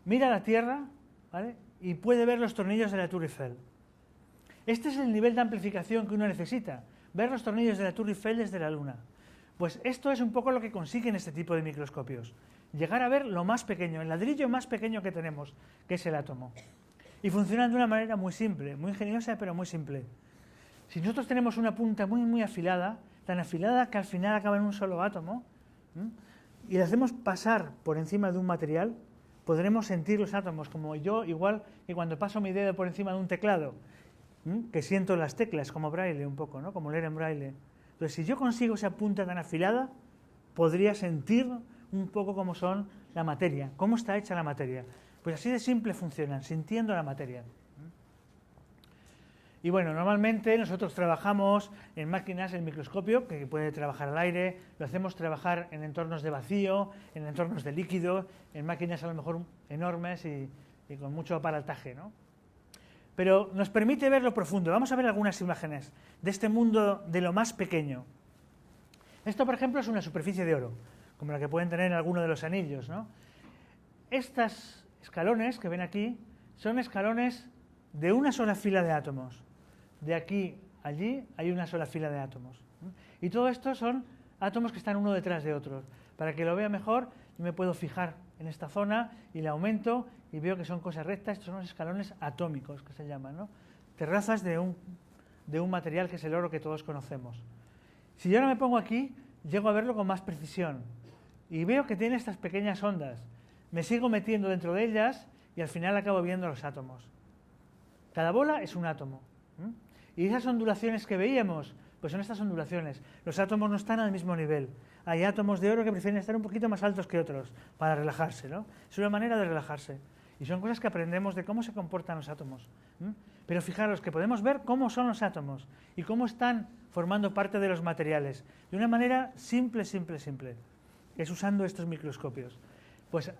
mira la Tierra, ¿vale?, y puede ver los tornillos de la Tour Eiffel. Este es el nivel de amplificación que uno necesita, ver los tornillos de la Tour Eiffel desde la Luna. Pues esto es un poco lo que consiguen este tipo de microscopios. Llegar a ver lo más pequeño, el ladrillo más pequeño que tenemos, que es el átomo. Y funcionan de una manera muy simple, muy ingeniosa, pero muy simple. Si nosotros tenemos una punta muy afilada, tan afilada que al final acaba en un solo átomo, y le hacemos pasar por encima de un material, podremos sentir los átomos, como yo, igual que cuando paso mi dedo por encima de un teclado, que siento las teclas, como braille un poco, ¿no?, como leer en braille. Entonces, si yo consigo esa punta tan afilada, podría sentir un poco cómo son la materia, cómo está hecha la materia. Pues así de simple funcionan, sintiendo la materia. Y bueno, normalmente nosotros trabajamos en máquinas, en microscopio, que puede trabajar al aire, lo hacemos trabajar en entornos de vacío, en entornos de líquido, en máquinas a lo mejor enormes y con mucho aparataje, ¿no? Pero nos permite ver lo profundo. Vamos a ver algunas imágenes de este mundo de lo más pequeño. Esto, por ejemplo, es una superficie de oro, como la que pueden tener en alguno de los anillos, ¿no? Estos escalones que ven aquí son escalones de una sola fila de átomos. De aquí a allí hay una sola fila de átomos. Y todo esto son átomos que están uno detrás de otro. Para que lo vea mejor, yo me puedo fijar en esta zona y la aumento y veo que son cosas rectas. Estos son los escalones atómicos, que se llaman, ¿no? Terrazas de un material que es el oro que todos conocemos. Si yo ahora me pongo aquí, llego a verlo con más precisión. Y veo que tiene estas pequeñas ondas. Me sigo metiendo dentro de ellas y al final acabo viendo los átomos. Cada bola es un átomo. Y esas ondulaciones que veíamos, pues son estas ondulaciones. Los átomos no están al mismo nivel. Hay átomos de oro que prefieren estar un poquito más altos que otros para relajarse, ¿no? Es una manera de relajarse. Y son cosas que aprendemos de cómo se comportan los átomos. Pero fijaros que podemos ver cómo son los átomos y cómo están formando parte de los materiales. De una manera simple, que es usando estos microscopios. Pues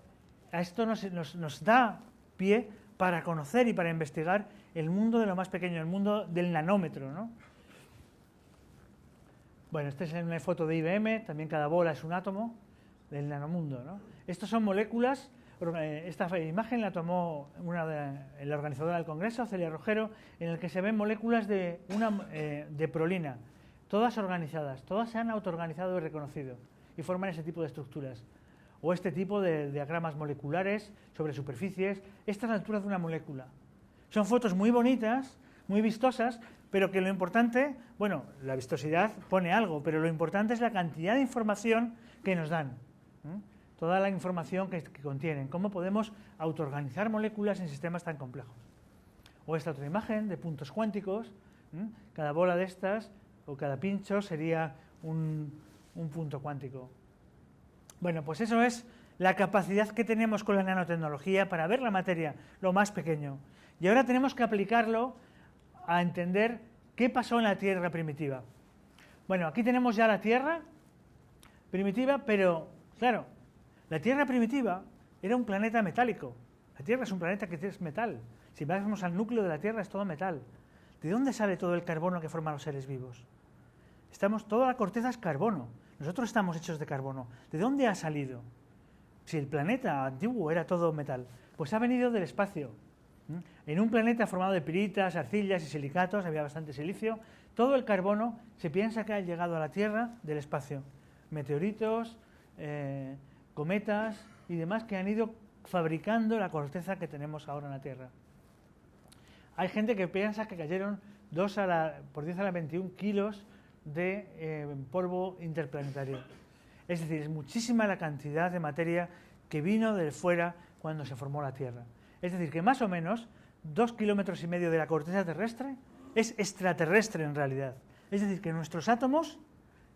a esto nos da pie para conocer y para investigar el mundo de lo más pequeño, el mundo del nanómetro, ¿no? Bueno, esta es una foto de IBM, también cada bola es un átomo del nanomundo, ¿no? Estas son moléculas, esta imagen la tomó la organizadora del Congreso, Celia Rojero, en el que se ven moléculas de prolina, todas organizadas, todas se han autoorganizado y reconocido y forman ese tipo de estructuras. O este tipo de diagramas moleculares sobre superficies. Esta es la altura de una molécula. Son fotos muy bonitas, muy vistosas, pero que lo importante, bueno, la vistosidad pone algo, pero lo importante es la cantidad de información que nos dan. Toda la información que contienen. Cómo podemos autoorganizar moléculas en sistemas tan complejos. O esta otra imagen de puntos cuánticos. Cada bola de estas, o cada pincho, sería un punto cuántico. Bueno, pues eso es la capacidad que tenemos con la nanotecnología para ver la materia, lo más pequeño. Y ahora tenemos que aplicarlo a entender qué pasó en la Tierra primitiva. Bueno, aquí tenemos ya la Tierra primitiva, pero, claro, la Tierra primitiva era un planeta metálico. La Tierra es un planeta que es metal. Si vamos al núcleo de la Tierra es todo metal. ¿De dónde sale todo el carbono que forman los seres vivos? Toda la corteza es carbono. Nosotros estamos hechos de carbono. ¿De dónde ha salido? Si el planeta antiguo era todo metal, pues ha venido del espacio. En un planeta formado de piritas, arcillas y silicatos, había bastante silicio, todo el carbono se piensa que ha llegado a la Tierra del espacio. Meteoritos, cometas y demás que han ido fabricando la corteza que tenemos ahora en la Tierra. Hay gente que piensa que cayeron por 10 a la 21 kilos de polvo interplanetario. Es decir, es muchísima la cantidad de materia que vino de fuera cuando se formó la Tierra. Es decir, que más o menos 2,5 kilómetros de la corteza terrestre es extraterrestre en realidad. Es decir, que nuestros átomos,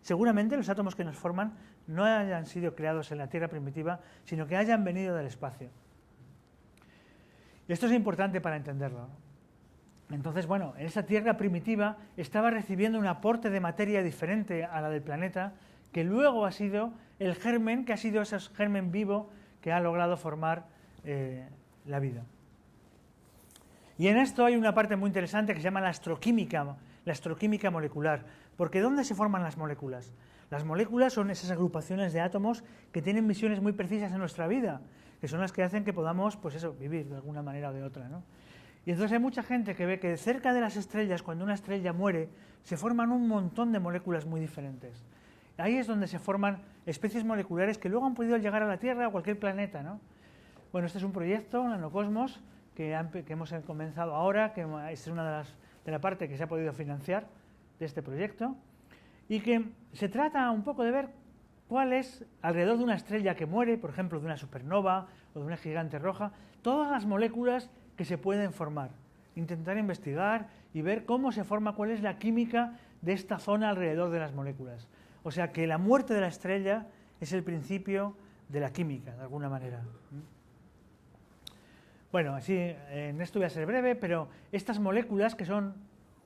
seguramente los átomos que nos forman, no hayan sido creados en la Tierra primitiva, sino que hayan venido del espacio. Esto es importante para entenderlo. Entonces, bueno, en esa Tierra primitiva estaba recibiendo un aporte de materia diferente a la del planeta, que luego ha sido el germen, que ha sido ese germen vivo que ha logrado formar la vida. Y en esto hay una parte muy interesante que se llama la astroquímica molecular. Porque ¿dónde se forman las moléculas? Las moléculas son esas agrupaciones de átomos que tienen misiones muy precisas en nuestra vida, que son las que hacen que podamos, pues eso, vivir de alguna manera o de otra, ¿no? Y entonces hay mucha gente que ve que cerca de las estrellas, cuando una estrella muere, se forman un montón de moléculas muy diferentes. Ahí es donde se forman especies moleculares que luego han podido llegar a la Tierra o a cualquier planeta, ¿no? Bueno, este es un proyecto, Nanocosmos, que hemos comenzado ahora, que esta es una de la parte que se ha podido financiar de este proyecto, y que se trata un poco de ver cuál es, alrededor de una estrella que muere, por ejemplo, de una supernova o de una gigante roja, todas las moléculas que se pueden formar. Intentar investigar y ver cómo se forma, cuál es la química de esta zona alrededor de las moléculas. O sea que la muerte de la estrella es el principio de la química, de alguna manera. Bueno, así en esto voy a ser breve, pero estas moléculas que son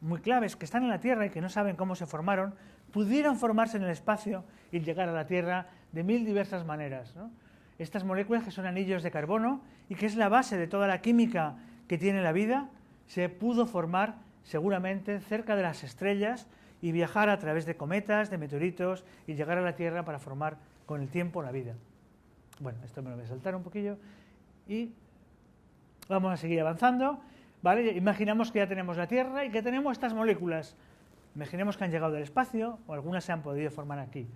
muy claves, que están en la Tierra y que no saben cómo se formaron, pudieron formarse en el espacio y llegar a la Tierra de mil diversas maneras, ¿no? Estas moléculas que son anillos de carbono y que es la base de toda la química que tiene la vida, se pudo formar seguramente cerca de las estrellas y viajar a través de cometas, de meteoritos y llegar a la Tierra para formar con el tiempo la vida. Bueno, esto me lo voy a saltar un poquillo y vamos a seguir avanzando. ¿Vale? Imaginamos que ya tenemos la Tierra y que tenemos estas moléculas. Imaginemos que han llegado del espacio o algunas se han podido formar aquí.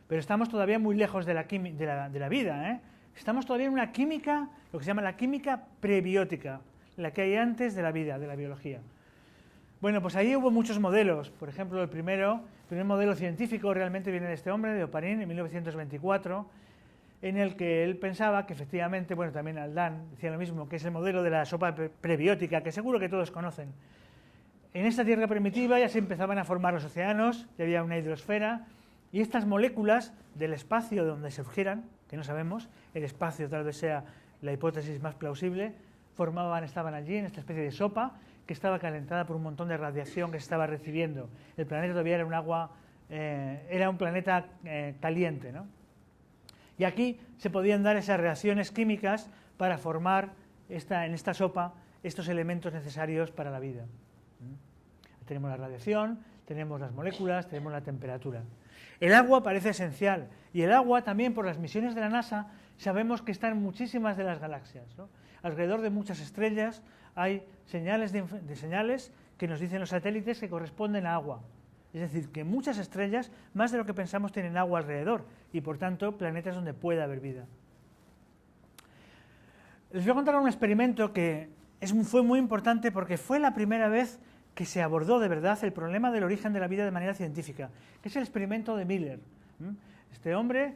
Pero estamos todavía muy lejos de la vida, ¿eh? Estamos todavía en una química, lo que se llama la química prebiótica, la que hay antes de la vida, de la biología. Bueno, pues ahí hubo muchos modelos. Por ejemplo, el primer modelo científico realmente viene de este hombre, de Oparin, en 1924, en el que él pensaba que efectivamente, bueno, también Aldán decía lo mismo, que es el modelo de la sopa prebiótica, que seguro que todos conocen. En esta Tierra primitiva ya se empezaban a formar los océanos, ya había una hidrosfera, y estas moléculas del espacio donde surgieran, que no sabemos, el espacio tal vez sea la hipótesis más plausible, estaban allí en esta especie de sopa que estaba calentada por un montón de radiación que se estaba recibiendo. El planeta todavía era un planeta caliente, ¿no? Y aquí se podían dar esas reacciones químicas para formar en esta sopa estos elementos necesarios para la vida. Tenemos la radiación, tenemos las moléculas, tenemos la temperatura. El agua parece esencial y el agua también por las misiones de la NASA sabemos que está en muchísimas de las galaxias, ¿no? Alrededor de muchas estrellas hay señales de señales que nos dicen los satélites que corresponden a agua. Es decir, que muchas estrellas, más de lo que pensamos, tienen agua alrededor y, por tanto, planetas donde puede haber vida. Les voy a contar un experimento que fue muy importante porque fue la primera vez que se abordó de verdad el problema del origen de la vida de manera científica, que es el experimento de Miller. Este hombre,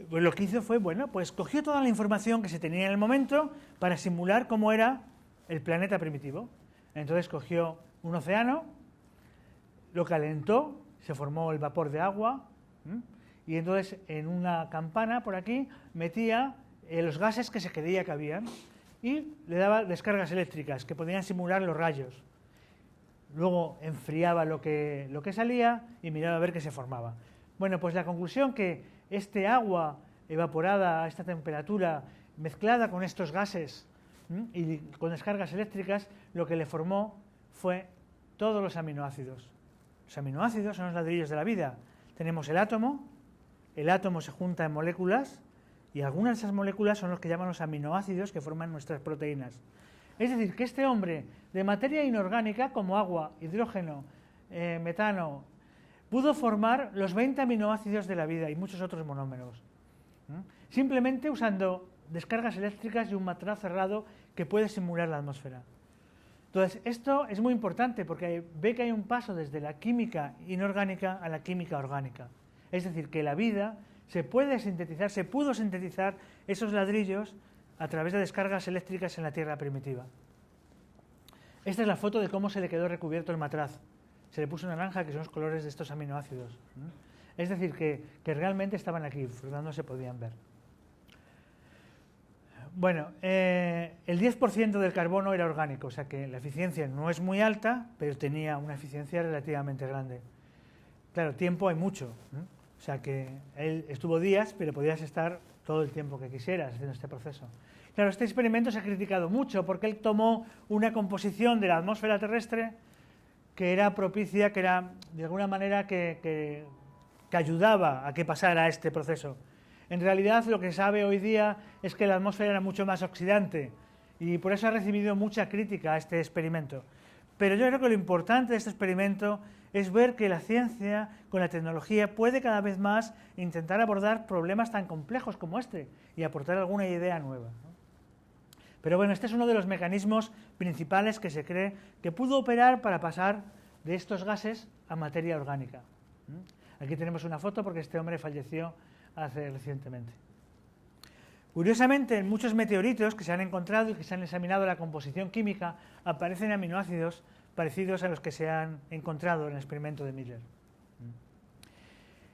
pues lo que hizo fue, bueno, pues cogió toda la información que se tenía en el momento para simular cómo era el planeta primitivo. Entonces cogió un océano, lo calentó, se formó el vapor de agua, y entonces en una campana por aquí metía los gases que se creía que habían y le daba descargas eléctricas que podían simular los rayos. Luego enfriaba lo que salía y miraba a ver qué se formaba. Bueno, pues la conclusión que este agua evaporada a esta temperatura, mezclada con estos gases y con descargas eléctricas, lo que le formó fue todos los aminoácidos. Los aminoácidos son los ladrillos de la vida. Tenemos el átomo se junta en moléculas y algunas de esas moléculas son los que llaman los aminoácidos que forman nuestras proteínas. Es decir, que este hombre de materia inorgánica como agua, hidrógeno, metano, pudo formar los 20 aminoácidos de la vida y muchos otros monómeros. Simplemente usando descargas eléctricas y un matraz cerrado que puede simular la atmósfera. Entonces, esto es muy importante porque ve que hay un paso desde la química inorgánica a la química orgánica. Es decir, que la vida se puede sintetizar, se pudo sintetizar esos ladrillos a través de descargas eléctricas en la Tierra primitiva. Esta es la foto de cómo se le quedó recubierto el matraz. Se le puso naranja, que son los colores de estos aminoácidos. Es decir, que realmente estaban aquí, por lo tanto se podían ver. Bueno, el 10% del carbono era orgánico, o sea que la eficiencia no es muy alta, pero tenía una eficiencia relativamente grande. Claro, tiempo hay mucho, ¿no? O sea que él estuvo días, pero podías estar todo el tiempo que quisieras haciendo este proceso. Claro, este experimento se ha criticado mucho porque él tomó una composición de la atmósfera terrestre que era propicia, que era de alguna manera que ayudaba a que pasara este proceso. En realidad, lo que se sabe hoy día es que la atmósfera era mucho más oxidante y por eso ha recibido mucha crítica a este experimento. Pero yo creo que lo importante de este experimento es ver que la ciencia, con la tecnología, puede cada vez más intentar abordar problemas tan complejos como este y aportar alguna idea nueva, ¿no? Pero bueno, este es uno de los mecanismos principales que se cree que pudo operar para pasar de estos gases a materia orgánica. Aquí tenemos una foto porque este hombre falleció hace recientemente. Curiosamente, en muchos meteoritos que se han encontrado y que se han examinado la composición química, aparecen aminoácidos parecidos a los que se han encontrado en el experimento de Miller.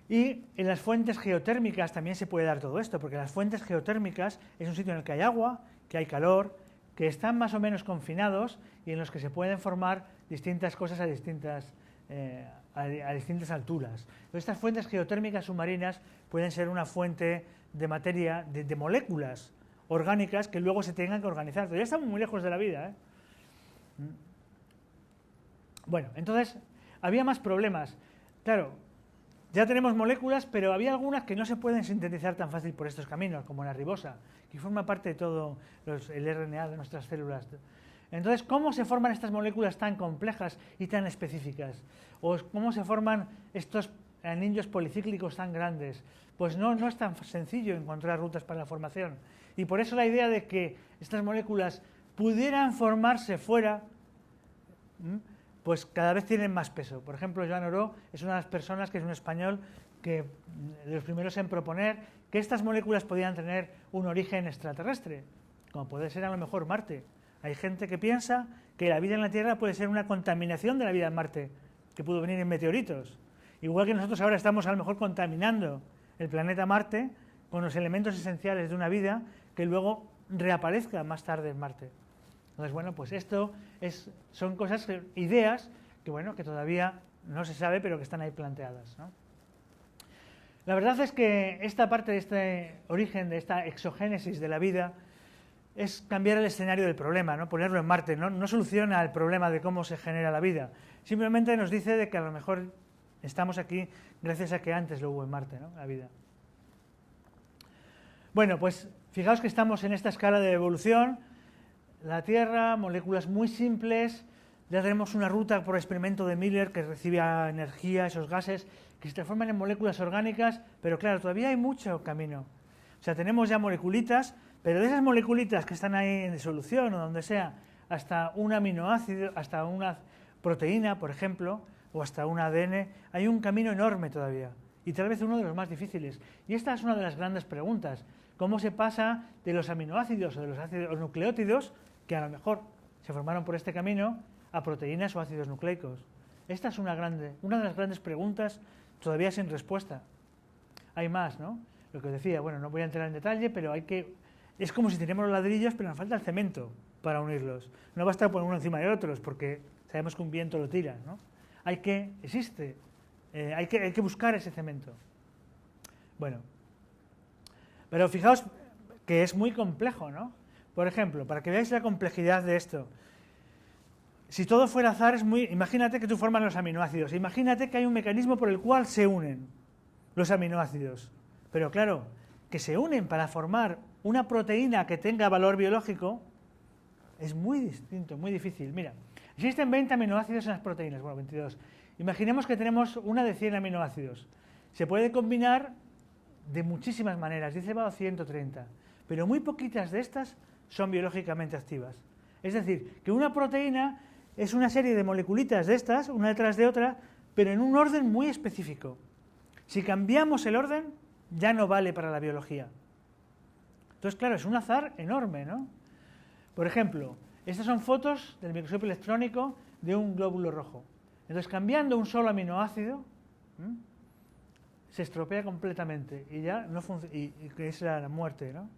Y en las fuentes geotérmicas también se puede dar todo esto, porque las fuentes geotérmicas es un sitio en el que hay agua, que hay calor, que están más o menos confinados y en los que se pueden formar distintas cosas a distintas alturas. Estas fuentes geotérmicas submarinas pueden ser una fuente de materia, de moléculas orgánicas que luego se tengan que organizar. Todavía estamos muy lejos de la vida, ¿eh? Bueno, entonces había más problemas. Claro, ya tenemos moléculas, pero había algunas que no se pueden sintetizar tan fácil por estos caminos, como la ribosa, que forma parte de todo el RNA de nuestras células. Entonces, ¿cómo se forman estas moléculas tan complejas y tan específicas? ¿O cómo se forman estos anillos policíclicos tan grandes? Pues no es tan sencillo encontrar rutas para la formación. Y por eso la idea de que estas moléculas pudieran formarse fuera, pues cada vez tienen más peso. Por ejemplo, Joan Oró es una de las personas, que es un español, que de los primeros en proponer que estas moléculas podían tener un origen extraterrestre, como puede ser a lo mejor Marte. Hay gente que piensa que la vida en la Tierra puede ser una contaminación de la vida en Marte, que pudo venir en meteoritos. Igual que nosotros ahora estamos a lo mejor contaminando el planeta Marte con los elementos esenciales de una vida que luego reaparezca más tarde en Marte. Entonces, bueno, pues esto son cosas, ideas que, bueno, que todavía no se sabe, pero que están ahí planteadas, ¿no? La verdad es que esta parte de este origen, de esta exogénesis de la vida, es cambiar el escenario del problema, ¿no? Ponerlo en Marte, ¿no? No soluciona el problema de cómo se genera la vida. Simplemente nos dice de que a lo mejor estamos aquí gracias a que antes lo hubo en Marte, ¿no? La vida. Bueno, pues fijaos que estamos en esta escala de evolución. La Tierra, moléculas muy simples. Ya tenemos una ruta por experimento de Miller que recibe energía, esos gases, que se transforman en moléculas orgánicas, pero claro, todavía hay mucho camino. O sea, tenemos ya moleculitas, pero de esas moleculitas que están ahí en disolución o donde sea, hasta un aminoácido, hasta una proteína, por ejemplo, o hasta un ADN, hay un camino enorme todavía, y tal vez uno de los más difíciles. Y esta es una de las grandes preguntas. ¿Cómo se pasa de los aminoácidos o de los ácidos nucleótidos, que a lo mejor se formaron por este camino, a proteínas o ácidos nucleicos? Esta es una de las grandes preguntas todavía sin respuesta. Hay más, ¿no? Lo que os decía, bueno, no voy a entrar en detalle, pero es como si tenemos los ladrillos, pero nos falta el cemento para unirlos. No basta poner uno encima de otros, porque sabemos que un viento lo tira, ¿no? Hay que buscar ese cemento. Bueno, pero fijaos que es muy complejo, ¿no? Por ejemplo, para que veáis la complejidad de esto, si todo fuera azar, imagínate que tú formas los aminoácidos, imagínate que hay un mecanismo por el cual se unen los aminoácidos, pero claro, que se unen para formar una proteína que tenga valor biológico es muy distinto, muy difícil. Mira, existen 20 aminoácidos en las proteínas, bueno, 22. Imaginemos que tenemos una de 100 aminoácidos. Se puede combinar de muchísimas maneras, 10 elevado a 130, pero muy poquitas de estas son biológicamente activas. Es decir, que una proteína es una serie de moleculitas de estas, una detrás de otra, pero en un orden muy específico. Si cambiamos el orden, ya no vale para la biología. Entonces, claro, es un azar enorme, ¿no? Por ejemplo, estas son fotos del microscopio electrónico de un glóbulo rojo. Entonces, cambiando un solo aminoácido, se estropea completamente y ya no funciona, y que es la muerte, ¿no?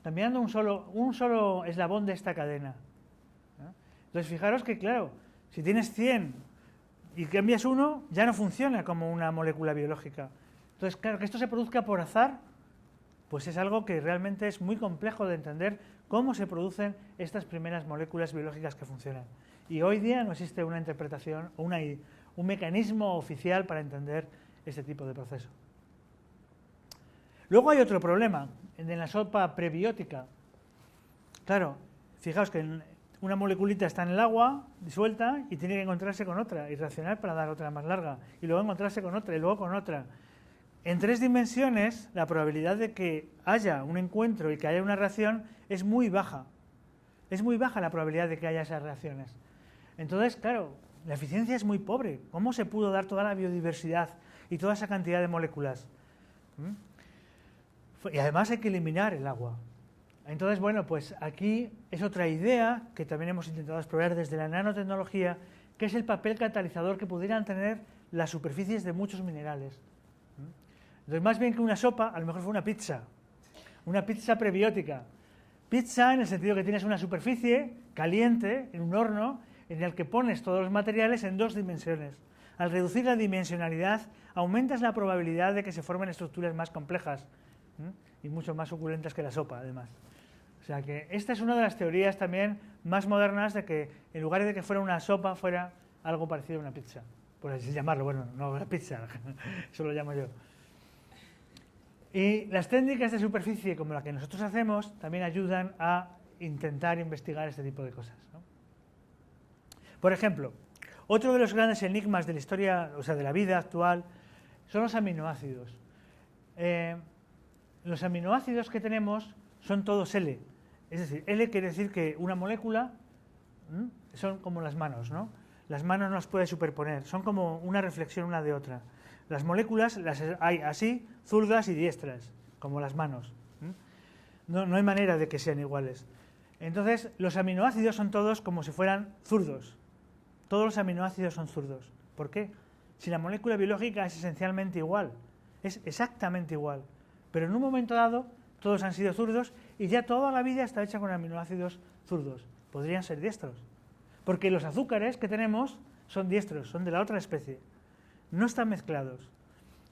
Cambiando un solo eslabón de esta cadena, ¿no? Entonces, fijaros que, claro, si tienes 100 y cambias uno, ya no funciona como una molécula biológica. Entonces, claro, que esto se produzca por azar, pues es algo que realmente es muy complejo de entender cómo se producen estas primeras moléculas biológicas que funcionan. Y hoy día no existe una interpretación o un mecanismo oficial para entender este tipo de proceso. Luego hay otro problema en la sopa prebiótica. Claro, fijaos que una moleculita está en el agua disuelta y tiene que encontrarse con otra y reaccionar para dar otra más larga y luego encontrarse con otra y luego con otra. En 3 dimensiones la probabilidad de que haya un encuentro y que haya una reacción es muy baja. Es muy baja la probabilidad de que haya esas reacciones. Entonces, claro, la eficiencia es muy pobre. ¿Cómo se pudo dar toda la biodiversidad y toda esa cantidad de moléculas? Y además hay que eliminar el agua. Entonces, bueno, pues aquí es otra idea que también hemos intentado explorar desde la nanotecnología, que es el papel catalizador que pudieran tener las superficies de muchos minerales. Entonces, más bien que una sopa, a lo mejor fue una pizza prebiótica. Pizza en el sentido que tienes una superficie caliente en un horno en el que pones todos los materiales en 2 dimensiones. Al reducir la dimensionalidad, aumentas la probabilidad de que se formen estructuras más complejas y mucho más suculentas que la sopa, además. O sea que esta es una de las teorías también más modernas de que en lugar de que fuera una sopa, fuera algo parecido a una pizza. Por así llamarlo, bueno, no una pizza, eso lo llamo yo. Y las técnicas de superficie como la que nosotros hacemos también ayudan a intentar investigar este tipo de cosas, ¿no? Por ejemplo, otro de los grandes enigmas de la historia, o sea, de la vida actual, son los aminoácidos. Los aminoácidos que tenemos son todos L. Es decir, L quiere decir que una molécula son como las manos, ¿no? Las manos no las puedes superponer, son como una reflexión una de otra. Las moléculas las hay así, zurdas y diestras, como las manos. No hay manera de que sean iguales. Entonces, los aminoácidos son todos como si fueran zurdos. Todos los aminoácidos son zurdos. ¿Por qué? Si la molécula biológica es esencialmente igual, es exactamente igual. Pero en un momento dado, todos han sido zurdos y ya toda la vida está hecha con aminoácidos zurdos. Podrían ser diestros. Porque los azúcares que tenemos son diestros, son de la otra especie. No están mezclados.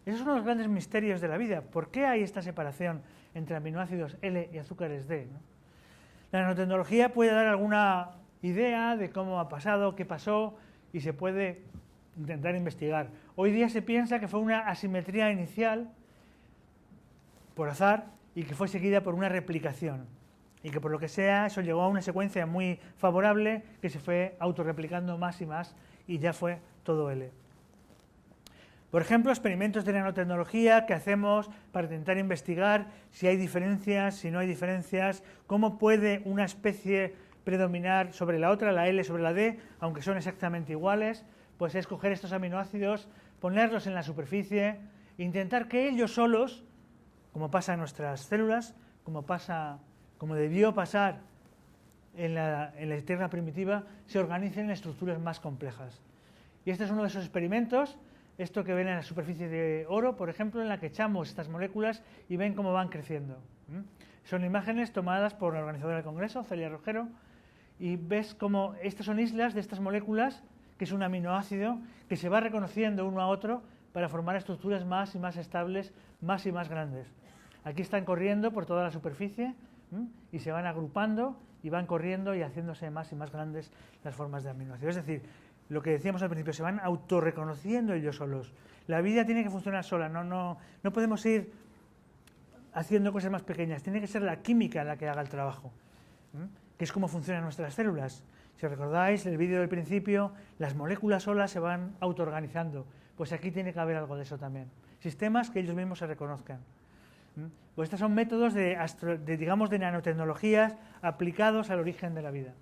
Esos son los grandes misterios de la vida. ¿Por qué hay esta separación entre aminoácidos L y azúcares D, ¿no? La nanotecnología puede dar alguna idea de cómo ha pasado, qué pasó, y se puede intentar investigar. Hoy día se piensa que fue una asimetría inicial, por azar, y que fue seguida por una replicación. Y que por lo que sea, eso llegó a una secuencia muy favorable, que se fue autorreplicando más y más, y ya fue todo L. Por ejemplo, experimentos de nanotecnología que hacemos para intentar investigar si hay diferencias, si no hay diferencias, cómo puede una especie predominar sobre la otra, la L sobre la D, aunque son exactamente iguales, pues es coger estos aminoácidos, ponerlos en la superficie, intentar que ellos solos, como pasa en nuestras células, como debió pasar en la Tierra primitiva, se organicen en estructuras más complejas. Y este es uno de esos experimentos. Esto que ven en la superficie de oro, por ejemplo, en la que echamos estas moléculas y ven cómo van creciendo. Son imágenes tomadas por la organizadora del Congreso, Celia Rogero, y ves cómo estas son islas de estas moléculas, que es un aminoácido, que se va reconociendo uno a otro para formar estructuras más y más estables, más y más grandes. Aquí están corriendo por toda la superficie y se van agrupando y van corriendo y haciéndose más y más grandes las formas de aminoácidos. Es decir, lo que decíamos al principio, se van autorreconociendo ellos solos. La vida tiene que funcionar sola, no podemos ir haciendo cosas más pequeñas, tiene que ser la química la que haga el trabajo, que es como funcionan nuestras células. Si recordáis el vídeo del principio, las moléculas solas se van autoorganizando, pues aquí tiene que haber algo de eso también. Sistemas que ellos mismos se reconozcan. Pues estos son métodos de nanotecnologías aplicados al origen de la vida.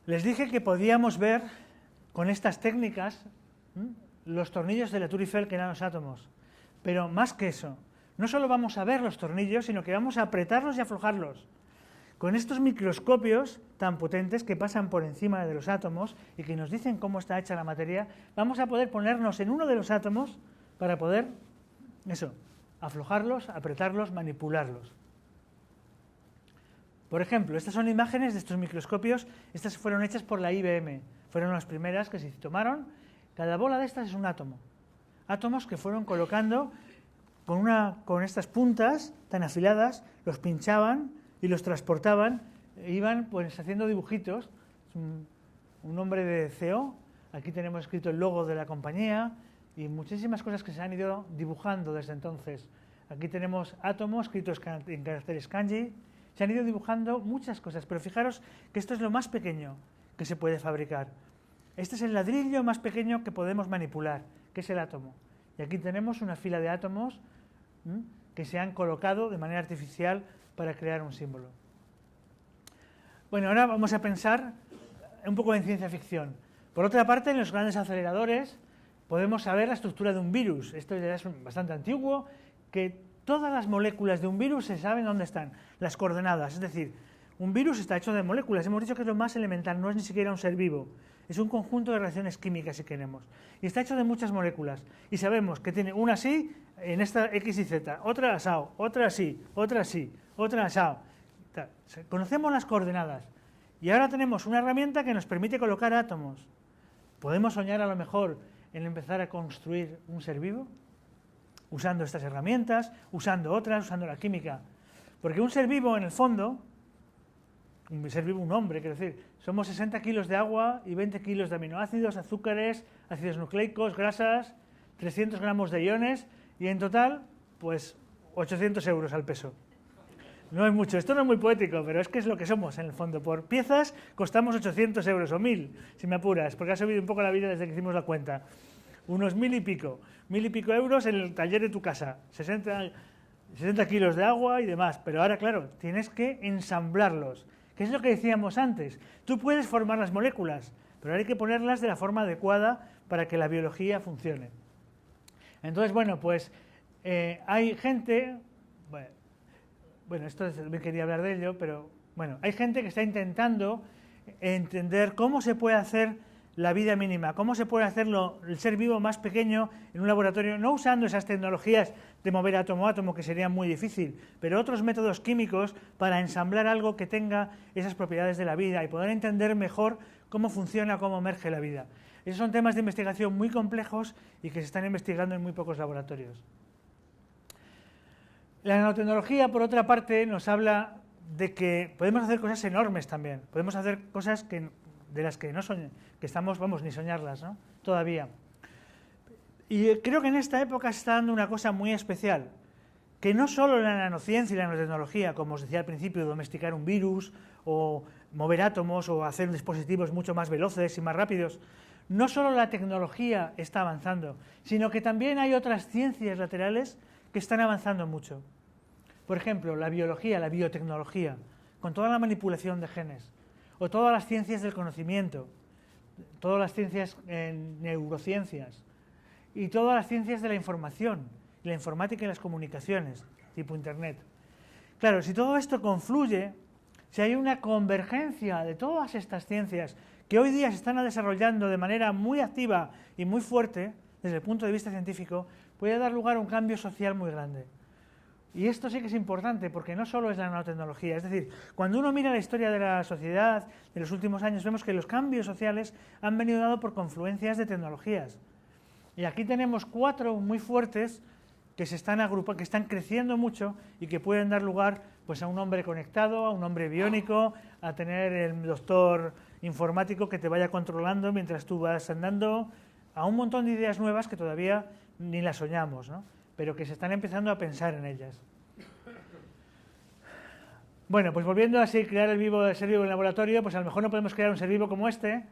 Les dije que podíamos ver con estas técnicas los tornillos de Latour Eiffel, que eran los átomos. Pero más que eso, no solo vamos a ver los tornillos, sino que vamos a apretarlos y aflojarlos. Con estos microscopios tan potentes que pasan por encima de los átomos y que nos dicen cómo está hecha la materia, vamos a poder ponernos en uno de los átomos para poder, aflojarlos, apretarlos, manipularlos. Por ejemplo, estas son imágenes de estos microscopios. Estas fueron hechas por la IBM. Fueron las primeras que se tomaron. Cada bola de estas es un átomo. Átomos que fueron colocando con estas puntas tan afiladas, los pinchaban y los transportaban. E iban pues haciendo dibujitos. Un nombre de CEO. Aquí tenemos escrito el logo de la compañía y muchísimas cosas que se han ido dibujando desde entonces. Aquí tenemos átomos escritos en caracteres kanji. Se han ido dibujando muchas cosas, pero fijaros que esto es lo más pequeño que se puede fabricar. Este es el ladrillo más pequeño que podemos manipular, que es el átomo. Y aquí tenemos una fila de átomos que se han colocado de manera artificial para crear un símbolo. Bueno, ahora vamos a pensar un poco en ciencia ficción. Por otra parte, en los grandes aceleradores podemos saber la estructura de un virus. Esto ya es bastante antiguo, que todas las moléculas de un virus se saben dónde están, las coordenadas. Es decir, un virus está hecho de moléculas. Hemos dicho que es lo más elemental, no es ni siquiera un ser vivo. Es un conjunto de reacciones químicas, si queremos. Y está hecho de muchas moléculas. Y sabemos que tiene una así, en esta X y Z, otra asado, otra así, otra así, otra asado. Conocemos las coordenadas. Y ahora tenemos una herramienta que nos permite colocar átomos. ¿Podemos soñar a lo mejor en empezar a construir un ser vivo? Usando estas herramientas, usando otras, usando la química. Porque un ser vivo, en el fondo, un ser vivo, un hombre, quiero decir, somos 60 kilos de agua y 20 kilos de aminoácidos, azúcares, ácidos nucleicos, grasas, 300 gramos de iones y en total, pues 800 euros al peso. No es mucho, esto no es muy poético, pero es que es lo que somos en el fondo. Por piezas costamos 800 euros o 1000, si me apuras, porque ha subido un poco la vida desde que hicimos la cuenta. Unos 1000 y pico euros en el taller de tu casa, 60 kilos de agua y demás. Pero ahora, claro, tienes que ensamblarlos, que es lo que decíamos antes. Tú puedes formar las moléculas, pero hay que ponerlas de la forma adecuada para que la biología funcione. Entonces, bueno, pues hay gente... Bueno, esto también quería hablar de ello, pero bueno, hay gente que está intentando entender cómo se puede hacer la vida mínima, cómo se puede hacerlo el ser vivo más pequeño en un laboratorio, no usando esas tecnologías de mover átomo a átomo, que sería muy difícil, pero otros métodos químicos para ensamblar algo que tenga esas propiedades de la vida y poder entender mejor cómo funciona, cómo emerge la vida. Esos son temas de investigación muy complejos y que se están investigando en muy pocos laboratorios. La nanotecnología, por otra parte, nos habla de que podemos hacer cosas enormes también. Podemos hacer cosas de las que no que estamos, ni soñarlas, ¿no? Todavía. Y creo que en esta época se está dando una cosa muy especial, que no solo la nanociencia y la nanotecnología, como os decía al principio, domesticar un virus o mover átomos o hacer dispositivos mucho más veloces y más rápidos, no solo la tecnología está avanzando, sino que también hay otras ciencias laterales que están avanzando mucho. Por ejemplo, la biología, la biotecnología, con toda la manipulación de genes, o todas las ciencias del conocimiento, todas las ciencias en neurociencias, y todas las ciencias de la información, la informática y las comunicaciones, tipo Internet. Claro, si todo esto confluye, si hay una convergencia de todas estas ciencias que hoy día se están desarrollando de manera muy activa y muy fuerte, desde el punto de vista científico, puede dar lugar a un cambio social muy grande. Y esto sí que es importante, porque no solo es la nanotecnología. Es decir, cuando uno mira la historia de la sociedad de los últimos años, vemos que los cambios sociales han venido dados por confluencias de tecnologías. Y aquí tenemos 4 muy fuertes que se están agrupando, que están creciendo mucho y que pueden dar lugar pues, a un hombre conectado, a un hombre biónico, a tener el doctor informático que te vaya controlando mientras tú vas andando, a un montón de ideas nuevas que todavía ni las soñamos, ¿no? Pero que se están empezando a pensar en ellas. Bueno, pues volviendo a crear el ser vivo en el laboratorio, pues a lo mejor no podemos crear un ser vivo como este,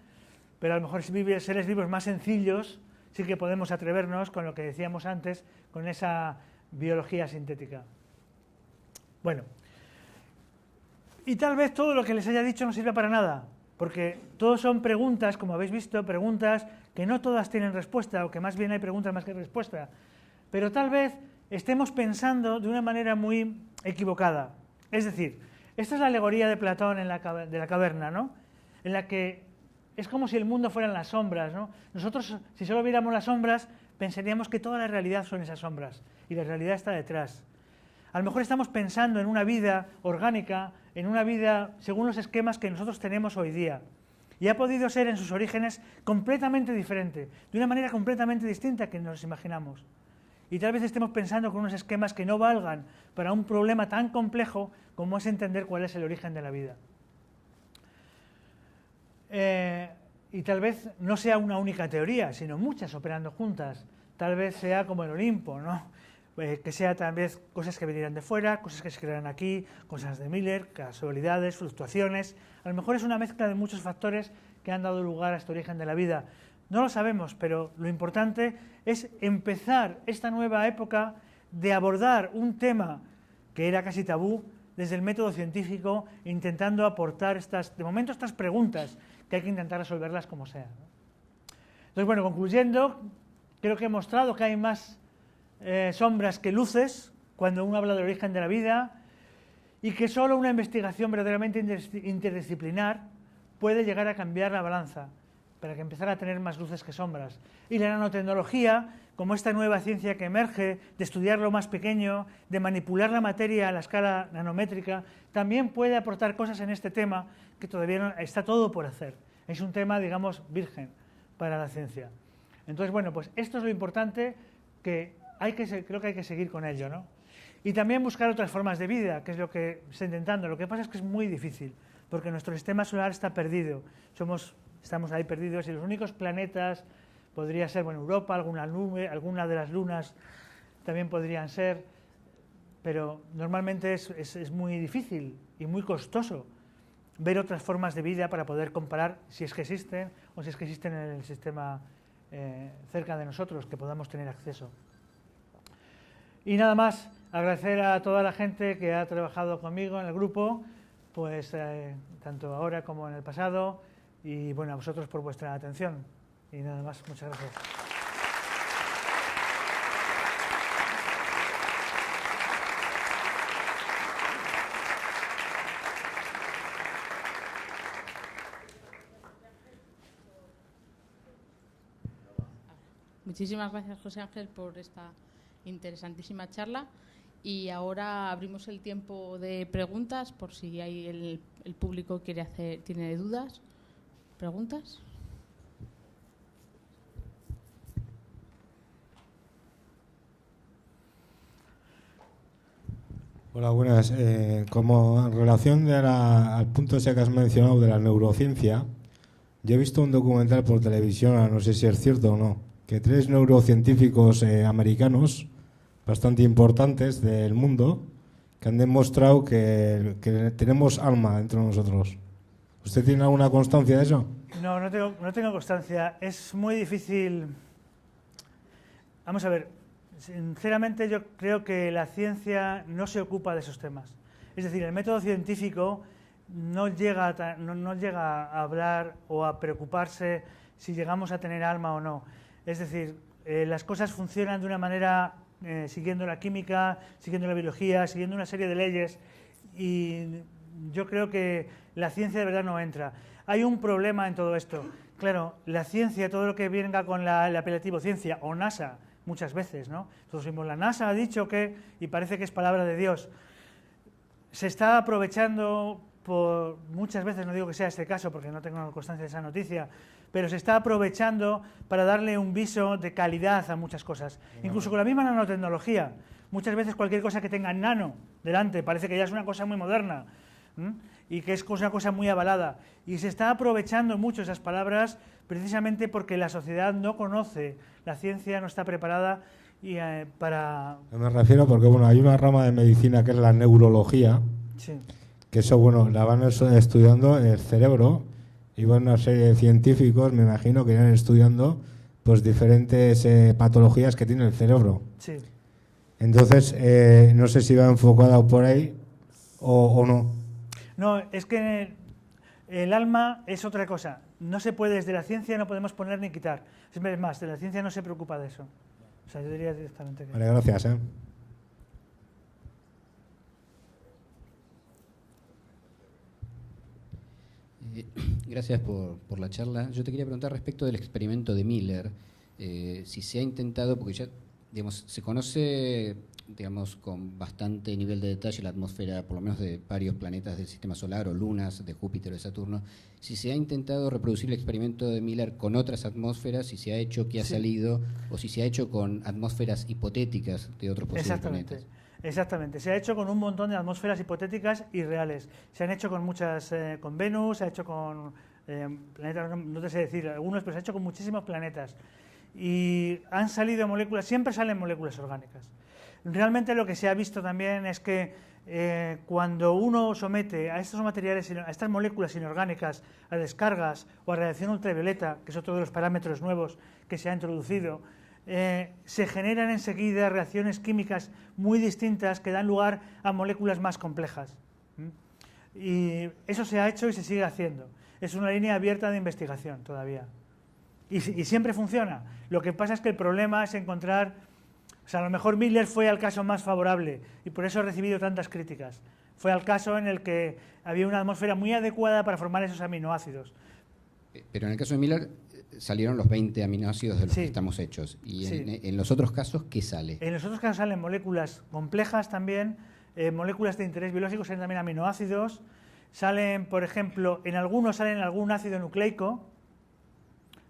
pero a lo mejor seres vivos más sencillos sí que podemos atrevernos con lo que decíamos antes, con esa biología sintética. Bueno, y tal vez todo lo que les haya dicho no sirva para nada, porque todos son preguntas, como habéis visto, preguntas que no todas tienen respuesta, o que más bien hay preguntas más que respuesta, pero tal vez estemos pensando de una manera muy equivocada. Es decir, esta es la alegoría de Platón de la caverna, ¿no? En la que es como si el mundo fueran las sombras, ¿no? Nosotros, si solo viéramos las sombras, pensaríamos que toda la realidad son esas sombras, y la realidad está detrás. A lo mejor estamos pensando en una vida orgánica, en una vida según los esquemas que nosotros tenemos hoy día. Y ha podido ser en sus orígenes completamente diferente, de una manera completamente distinta que nos imaginamos. Y tal vez estemos pensando con unos esquemas que no valgan para un problema tan complejo como es entender cuál es el origen de la vida. Y tal vez no sea una única teoría, sino muchas operando juntas. Tal vez sea como el Olimpo, ¿no? Que sea tal vez cosas que vinieran de fuera, cosas que se crean aquí, cosas de Miller, casualidades, fluctuaciones. A lo mejor es una mezcla de muchos factores que han dado lugar a este origen de la vida. No lo sabemos, pero lo importante es empezar esta nueva época de abordar un tema que era casi tabú desde el método científico, intentando aportar de momento estas preguntas que hay que intentar resolverlas como sea, ¿no? Entonces, bueno, concluyendo, creo que he mostrado que hay más sombras que luces cuando uno habla del origen de la vida, y que solo una investigación verdaderamente interdisciplinar puede llegar a cambiar la balanza para que empezara a tener más luces que sombras. Y la nanotecnología, como esta nueva ciencia que emerge de estudiar lo más pequeño, de manipular la materia a la escala nanométrica, también puede aportar cosas en este tema que todavía no, está todo por hacer. Es un tema, digamos, virgen para la ciencia. Entonces, bueno, pues esto es lo importante, que creo que hay que seguir con ello, ¿no? Y también buscar otras formas de vida, que es lo que se está intentando. Lo que pasa es que es muy difícil, porque nuestro sistema solar está perdido. Estamos ahí perdidos, y los únicos planetas podría ser, bueno, Europa, alguna nube, alguna de las lunas también podrían ser, pero normalmente es muy difícil y muy costoso ver otras formas de vida para poder comparar si es que existen o si es que existen en el sistema cerca de nosotros, que podamos tener acceso. Y nada más, agradecer a toda la gente que ha trabajado conmigo en el grupo, pues tanto ahora como en el pasado, y bueno, a vosotros por vuestra atención. Y nada más, muchas gracias. Muchísimas gracias, José Ángel, por esta interesantísima charla. Y ahora abrimos el tiempo de preguntas, por si hay el público tiene dudas. ¿Preguntas? Hola, buenas. Como en relación al punto ese que has mencionado de la neurociencia, yo he visto un documental por televisión, no sé si es cierto o no, que 3 neurocientíficos americanos bastante importantes del mundo que han demostrado que tenemos alma dentro de nosotros. ¿Usted tiene alguna constancia de eso? No, no tengo constancia. Es muy difícil. Vamos a ver, sinceramente yo creo que la ciencia no se ocupa de esos temas. Es decir, el método científico no llega a hablar o a preocuparse si llegamos a tener alma o no. Es decir, las cosas funcionan de una manera siguiendo la química, siguiendo la biología, siguiendo una serie de leyes, y yo creo que la ciencia de verdad no entra. Hay un problema en todo esto. Claro, la ciencia, todo lo que venga con el apelativo ciencia o NASA, muchas veces, ¿no? Todos vimos, la NASA ha dicho que, y parece que es palabra de Dios. Se está aprovechando muchas veces, no digo que sea este caso porque no tengo constancia de esa noticia, pero se está aprovechando para darle un viso de calidad a muchas cosas. Incluso con la misma nanotecnología. Muchas veces cualquier cosa que tenga nano delante parece que ya es una cosa muy moderna, y que es una cosa muy avalada. Y se está aprovechando mucho esas palabras precisamente porque la sociedad no conoce, la ciencia no está preparada para... Me refiero porque bueno, hay una rama de medicina que es la neurología, sí, que eso bueno, la van estudiando el cerebro, y bueno, una serie de científicos, me imagino, que irán estudiando pues diferentes patologías que tiene el cerebro. Sí. Entonces, no sé si va enfocado por ahí o no. No, es que El alma es otra cosa. No se puede, desde la ciencia no podemos poner ni quitar. Es más, de la ciencia no se preocupa de eso. O sea, yo diría directamente que... Vale, gracias. Gracias por la charla. Yo te quería preguntar respecto del experimento de Miller, si se ha intentado, porque ya digamos, se conoce digamos, con bastante nivel de detalle la atmósfera, por lo menos de varios planetas del Sistema Solar o lunas de Júpiter o de Saturno, si se ha intentado reproducir el experimento de Miller con otras atmósferas, si se ha hecho, qué ha salido, o si se ha hecho con atmósferas hipotéticas de otros posibles planetas. Exactamente, se ha hecho con un montón de atmósferas hipotéticas y reales. Se han hecho con muchas, con Venus, se ha hecho con planetas, no te sé decir algunos, pero se ha hecho con muchísimos planetas. Y han salido moléculas, siempre salen moléculas orgánicas. Realmente lo que se ha visto también es que cuando uno somete a estos materiales, a estas moléculas inorgánicas, a descargas o a radiación ultravioleta, que es otro de los parámetros nuevos que se ha introducido, se generan enseguida reacciones químicas muy distintas que dan lugar a moléculas más complejas. Y eso se ha hecho y se sigue haciendo. Es una línea abierta de investigación todavía. Y siempre funciona. Lo que pasa es que el problema es encontrar... O sea, a lo mejor Miller fue al caso más favorable y por eso ha recibido tantas críticas. Fue al caso en el que había una atmósfera muy adecuada para formar esos aminoácidos. Pero en el caso de Miller salieron los 20 aminoácidos de los que estamos hechos. ¿Y en los otros casos qué sale? En los otros casos salen moléculas complejas también, moléculas de interés biológico, salen también aminoácidos. Salen, por ejemplo, en algunos salen algún ácido nucleico.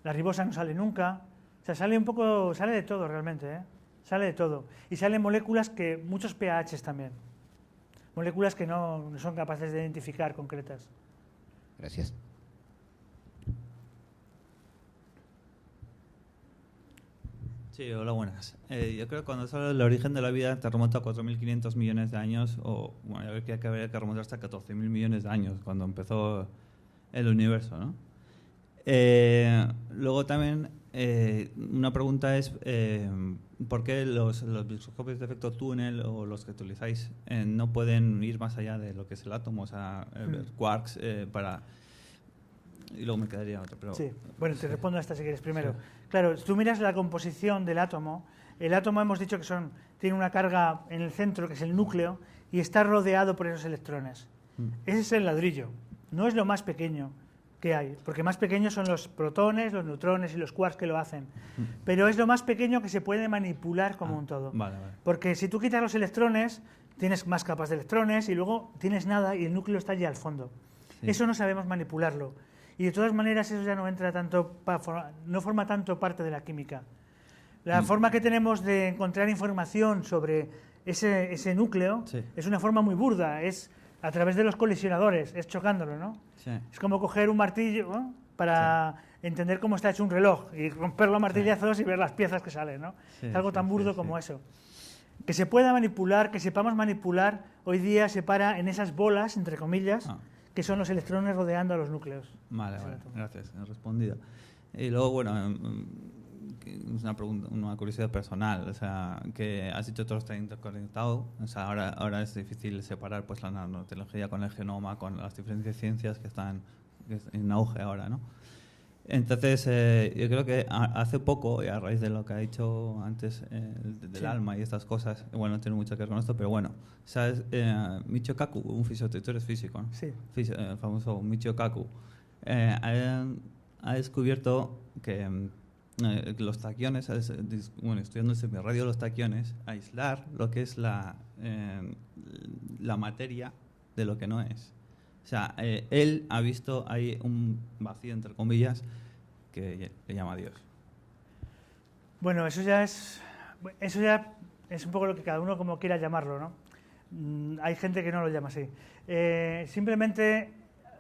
La ribosa no sale nunca. O sea, sale un poco, sale de todo realmente, ¿eh? Sale de todo. Y salen moléculas que, muchos pHs también. Moléculas que no son capaces de identificar concretas. Gracias. Sí, hola, buenas. Yo creo que cuando se habla del origen de la vida te remonta a 4.500 millones de años, o bueno, yo creo que habría que remontar hasta 14.000 millones de años, cuando empezó el universo, ¿no? Luego también una pregunta es ¿por qué los microscopios de efecto túnel o los que utilizáis no pueden ir más allá de lo que es el átomo, o sea, quarks para... Y luego me quedaría otra, pero... Sí, bueno, te respondo a esta si quieres primero. Sí. Claro, si tú miras la composición del átomo, el átomo hemos dicho que tiene una carga en el centro, que es el núcleo, y está rodeado por esos electrones. Ese es el ladrillo, no es lo más pequeño que hay, porque más pequeños son los protones, los neutrones y los quarks que lo hacen, pero es lo más pequeño que se puede manipular como un todo. Vale. Porque si tú quitas los electrones, tienes más capas de electrones y luego tienes nada y el núcleo está allí al fondo. Sí. Eso no sabemos manipularlo. Y de todas maneras eso ya no entra tanto, no forma tanto parte de la química. La forma que tenemos de encontrar información sobre ese núcleo es una forma muy burda, es a través de los colisionadores, es chocándolo, ¿no? Sí. Es como coger un martillo, ¿no?, para entender cómo está hecho un reloj y romperlo a martillazos y ver las piezas que salen, ¿no? Es algo tan burdo como eso. Que se pueda manipular, que sepamos manipular, hoy día se para en esas bolas, entre comillas, que son los electrones rodeando a los núcleos. Vale, gracias, he respondido. Y luego, bueno, es una pregunta, una curiosidad personal, o sea, que has dicho todo está interconectado, o sea, ahora es difícil separar pues la nanotecnología con el genoma, con las diferentes ciencias que están en auge ahora, ¿no? Entonces, yo creo que hace poco, y a raíz de lo que ha dicho antes del alma y estas cosas, bueno, no tiene mucho que ver con esto, pero bueno, ¿sabes? Michio Kaku, un físico, tú eres físico, ¿no? Sí. El famoso Michio Kaku, ha descubierto que los taquiones, bueno, estudiando el semirradio de los taquiones, aislar lo que es la materia de lo que no es. O sea, él ha visto ahí un vacío, entre comillas, que le llama Dios. Bueno, eso ya es un poco lo que cada uno como quiera llamarlo, ¿no? Hay gente que no lo llama así. Simplemente,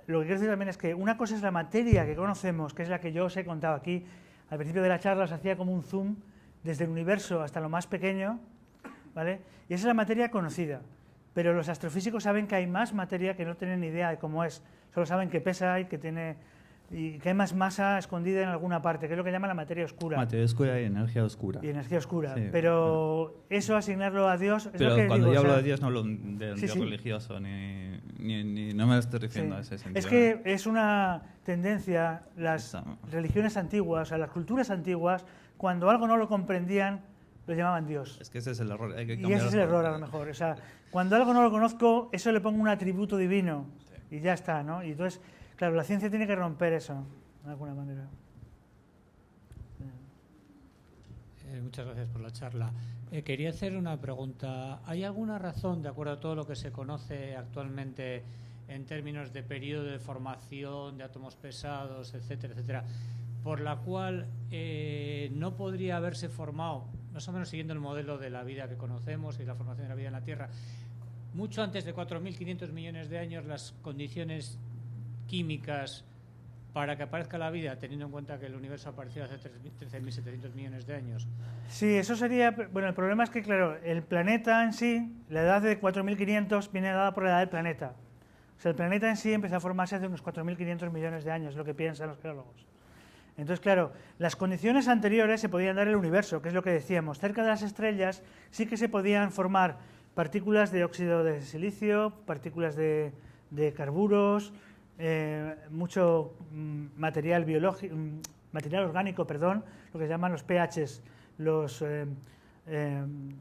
lo que quiero decir también es que una cosa es la materia que conocemos, que es la que yo os he contado aquí. Al principio de la charla os hacía como un zoom desde el universo hasta lo más pequeño, ¿vale? Y esa es la materia conocida. Pero los astrofísicos saben que hay más materia que no tienen ni idea de cómo es. Solo saben que pesa y que tiene y que hay más masa escondida en alguna parte, que es lo que llaman la materia oscura. Materia oscura y energía oscura. Y energía oscura. Sí, pero eso, asignarlo a Dios... Pero es lo que cuando digo, yo o sea, hablo de Dios no hablo de sí, Dios sí. religioso, ni no me estoy refiriendo Sí. a ese sentido. Es que es una tendencia, las Esa- religiones antiguas, o sea, las culturas antiguas, cuando algo no lo comprendían, lo llamaban Dios. Es que ese es el error. Hay que Y cambiar ese es el error a lo mejor. O sea, cuando algo no lo conozco, eso le pongo un atributo divino y ya está, ¿no? Y entonces, claro, la ciencia tiene que romper eso, de alguna manera. Muchas gracias por la charla. Quería hacer una pregunta. ¿Hay alguna razón, de acuerdo a todo lo que se conoce actualmente en términos de periodo de formación de átomos pesados, etcétera, etcétera, por la cual no podría haberse formado, más o menos siguiendo el modelo de la vida que conocemos y la formación de la vida en la Tierra, mucho antes de 4.500 millones de años, las condiciones químicas para que aparezca la vida, teniendo en cuenta que el universo apareció hace 13.700 millones de años? Sí, eso sería... Bueno, el problema es que, claro, el planeta en sí, la edad de 4.500 viene dada por la edad del planeta. O sea, el planeta en sí empezó a formarse hace unos 4.500 millones de años, lo que piensan los geólogos. Entonces, claro, las condiciones anteriores se podían dar en el universo, que es lo que decíamos. Cerca de las estrellas sí que se podían formar partículas de óxido de silicio, partículas de carburos, mucho material biológico, material orgánico, perdón, lo que se llaman los pHs, los en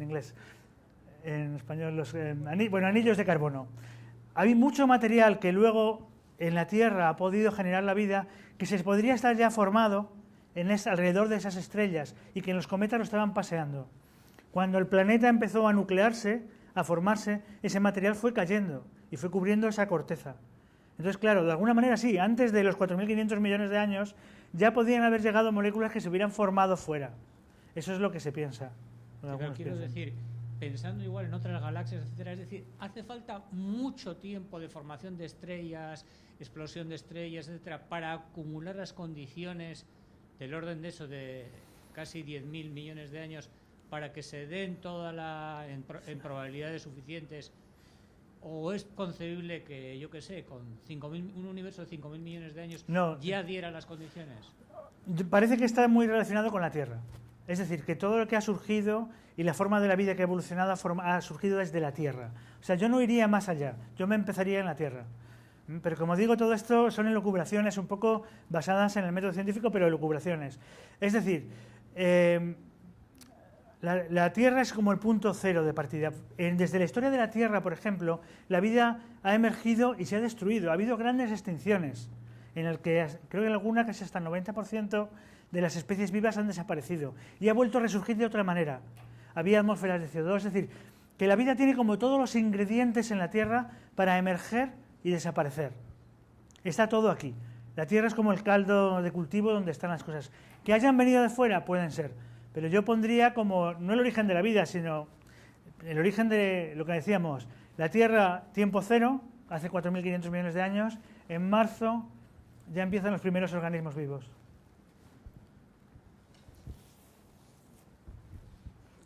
inglés, en español, los anillos de carbono. Hay mucho material que luego en la Tierra ha podido generar la vida, que se podría estar ya formado alrededor de esas estrellas y que en los cometas lo estaban paseando. Cuando el planeta empezó a nuclearse, a formarse, ese material fue cayendo y fue cubriendo esa corteza. Entonces, claro, de alguna manera sí, antes de los 4.500 millones de años ya podían haber llegado moléculas que se hubieran formado fuera. Eso es lo que se piensa. Pero quiero decir, pensando igual en otras galaxias, etcétera, es decir, hace falta mucho tiempo de formación de estrellas, explosión de estrellas, etcétera, para acumular las condiciones del orden de eso, de casi 10.000 millones de años, para que se den en probabilidades suficientes. ¿O es concebible que, yo qué sé, con un universo de 5.000 millones de años ya diera las condiciones? Parece que está muy relacionado con la Tierra. Es decir, que todo lo que ha surgido y la forma de la vida que ha evolucionado ha surgido desde la Tierra. O sea, yo no iría más allá, yo me empezaría en la Tierra. Pero como digo, todo esto son elucubraciones un poco basadas en el método científico, pero elucubraciones. Es decir, la Tierra es como el punto cero de partida. Desde la historia de la Tierra, por ejemplo, la vida ha emergido y se ha destruido. Ha habido grandes extinciones, en el que creo que en alguna casi hasta el 90% de las especies vivas han desaparecido y ha vuelto a resurgir de otra manera. Había atmósferas de CO2, es decir, que la vida tiene como todos los ingredientes en la Tierra para emerger y desaparecer. Está todo aquí. La Tierra es como el caldo de cultivo donde están las cosas. Que hayan venido de fuera, pueden ser. Pero yo pondría como, no el origen de la vida, sino el origen de lo que decíamos, la Tierra, tiempo cero, hace 4.500 millones de años, en marzo ya empiezan los primeros organismos vivos.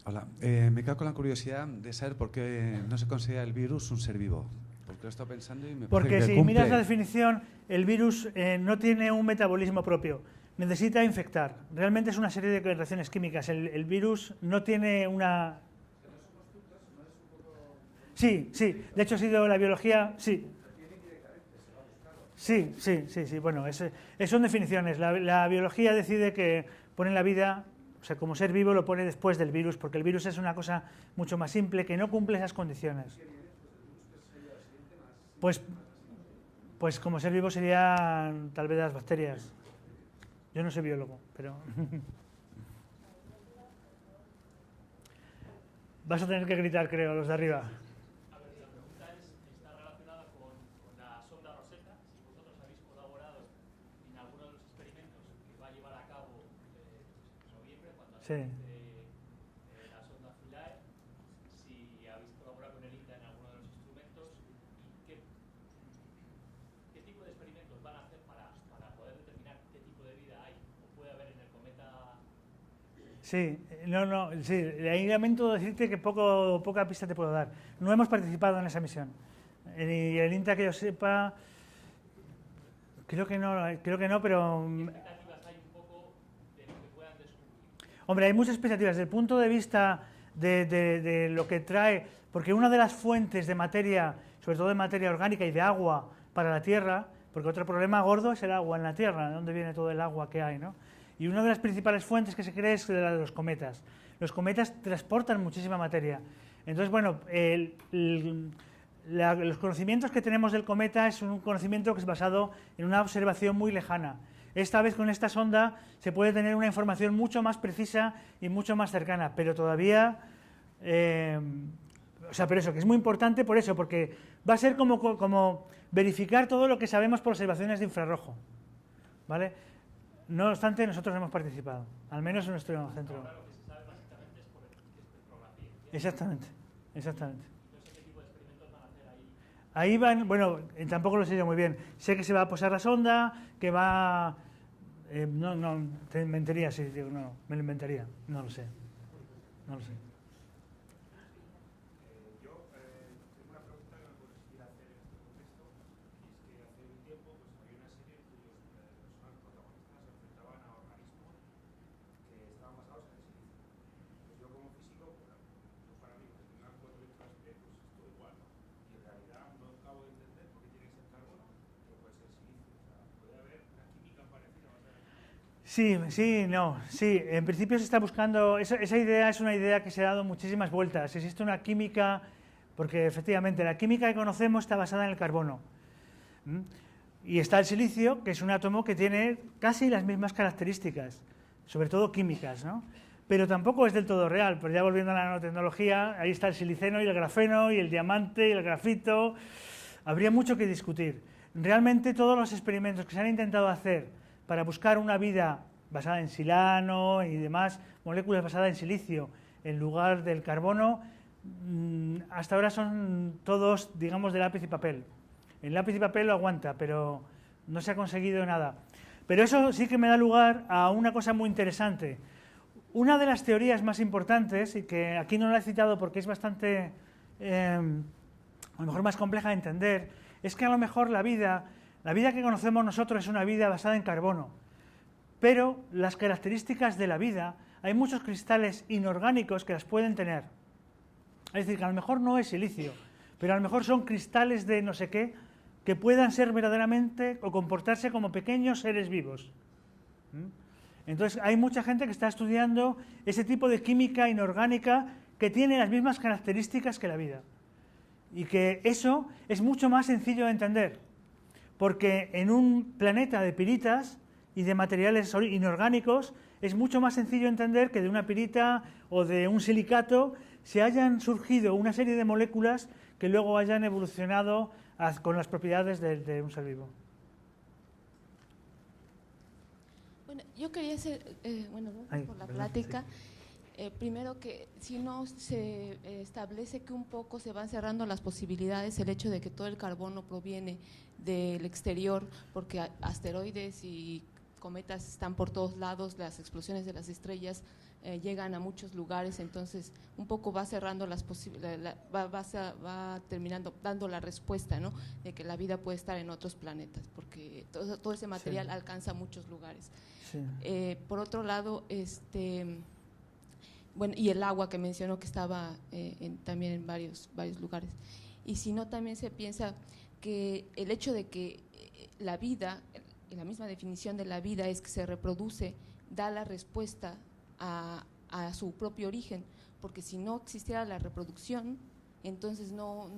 Hola, me quedo con la curiosidad de saber por qué no se considera el virus un ser vivo. Porque lo he estado pensando y me Porque parece que si cumple. miras la definición, el virus no tiene un metabolismo propio. Necesita infectar. Realmente es una serie de reacciones químicas. El virus no tiene una... Sí, sí. De hecho, ha sido la biología... Sí. Sí. Bueno, son definiciones. La biología decide que pone la vida, o sea, como ser vivo lo pone después del virus, porque el virus es una cosa mucho más simple que no cumple esas condiciones. Pues como ser vivo serían tal vez las bacterias. Yo no soy biólogo, pero... Vas a tener que gritar, creo, los de arriba. A ver, la pregunta está relacionada con la sonda Rosetta. Si vosotros habéis colaborado en alguno de los experimentos que va a llevar a cabo en noviembre, cuando Sí. la sonda Philae, si habéis colaborado con el INTA en alguno de los instrumentos y qué tipo de experimentos van a hacer para poder determinar qué tipo de vida hay o puede haber en el cometa. Sí, sí, ahí lamento decirte que poca pista te puedo dar. No hemos participado en esa misión. Y el INTA, que yo sepa, Creo que no, pero... ¿Qué expectativas hay un poco de lo que puedan descubrir? Hombre, hay muchas expectativas. Desde el punto de vista de lo que trae... Porque una de las fuentes de materia, sobre todo de materia orgánica y de agua para la Tierra, porque otro problema gordo es el agua en la Tierra, de dónde viene todo el agua que hay, ¿no? Y una de las principales fuentes que se cree es la de los cometas. Los cometas transportan muchísima materia. Entonces, bueno, los conocimientos que tenemos del cometa es un conocimiento que es basado en una observación muy lejana. Esta vez con esta sonda se puede tener una información mucho más precisa y mucho más cercana, pero todavía... pero eso, que es muy importante por eso, porque va a ser como verificar todo lo que sabemos por observaciones de infrarrojo, ¿vale? No obstante, nosotros hemos participado, al menos en nuestro centro. Ahora lo que se sabe básicamente es por espectrografía. Exactamente, exactamente. No sé qué tipo de experimentos van a hacer ahí. Ahí van, bueno, tampoco lo sé yo muy bien. Sé que se va a posar la sonda, que va... no, te mentiría, sí, digo, no, me lo inventaría, no lo sé. No lo sé. Yo tengo una pregunta que me podría hacer en este contexto, y es que hace un tiempo pues, había una serie cuyos personajes protagonistas se enfrentaban a organismos que estaban basados en el silicio. Pues yo como físico, pues, para mí, que tengan 4 letras P, pues es todo igual, ¿no? Y en realidad no acabo de entender por qué tiene que ser carbono, que puede ser silicio. O sea, puede haber una química parecida. Sí, en principio se está buscando, esa idea es una idea que se ha dado muchísimas vueltas. Existe una química, porque efectivamente la química que conocemos está basada en el carbono. Y está el silicio, que es un átomo que tiene casi las mismas características, sobre todo químicas, ¿no? Pero tampoco es del todo real, pero ya volviendo a la nanotecnología, ahí está el siliceno y el grafeno y el diamante y el grafito. Habría mucho que discutir. Realmente todos los experimentos que se han intentado hacer para buscar una vida basada en silano y demás, moléculas basadas en silicio en lugar del carbono, hasta ahora son todos, digamos, de lápiz y papel. El lápiz y papel lo aguanta, pero no se ha conseguido nada. Pero eso sí que me da lugar a una cosa muy interesante. Una de las teorías más importantes, y que aquí no la he citado porque es bastante, a lo mejor más compleja de entender, es que a lo mejor la vida que conocemos nosotros es una vida basada en carbono, pero las características de la vida, hay muchos cristales inorgánicos que las pueden tener. Es decir, que a lo mejor no es silicio, pero a lo mejor son cristales de no sé qué que puedan ser verdaderamente o comportarse como pequeños seres vivos. Entonces, hay mucha gente que está estudiando ese tipo de química inorgánica que tiene las mismas características que la vida. Y que eso es mucho más sencillo de entender. Porque en un planeta de piritas y de materiales inorgánicos es mucho más sencillo entender que de una pirita o de un silicato se hayan surgido una serie de moléculas que luego hayan evolucionado con las propiedades de un ser vivo. Bueno, yo quería hacer, por la plática, primero que si no se establece que un poco se van cerrando las posibilidades, el hecho de que todo el carbono proviene del exterior, porque asteroides y cometas están por todos lados, las explosiones de las estrellas llegan a muchos lugares, entonces un poco va cerrando las posibilidades, va terminando dando la respuesta, ¿no?, de que la vida puede estar en otros planetas, porque todo ese material alcanza muchos lugares. Sí. Por otro lado, bueno, y el agua que mencionó que estaba también en varios lugares. Y si no, también se piensa que el hecho de que la vida, la misma definición de la vida es que se reproduce, da la respuesta a su propio origen, porque si no existiera la reproducción, entonces no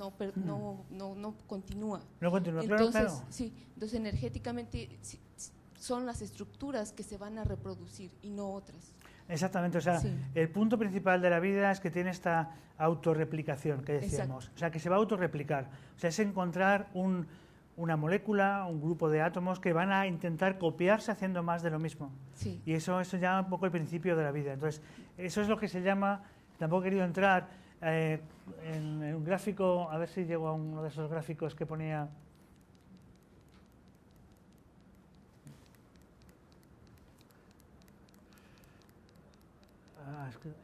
continúa. No continúa, entonces, claro. Sí, entonces energéticamente son las estructuras que se van a reproducir y no otras. Exactamente, o sea, el punto principal de la vida es que tiene esta autorreplicación que decíamos. Exacto. O sea, que se va a autorreplicar. O sea, es encontrar una molécula, un grupo de átomos que van a intentar copiarse haciendo más de lo mismo. Sí. Y eso llama un poco el principio de la vida. Entonces, eso es lo que se llama, tampoco he querido entrar en un gráfico, a ver si llego a uno de esos gráficos que ponía...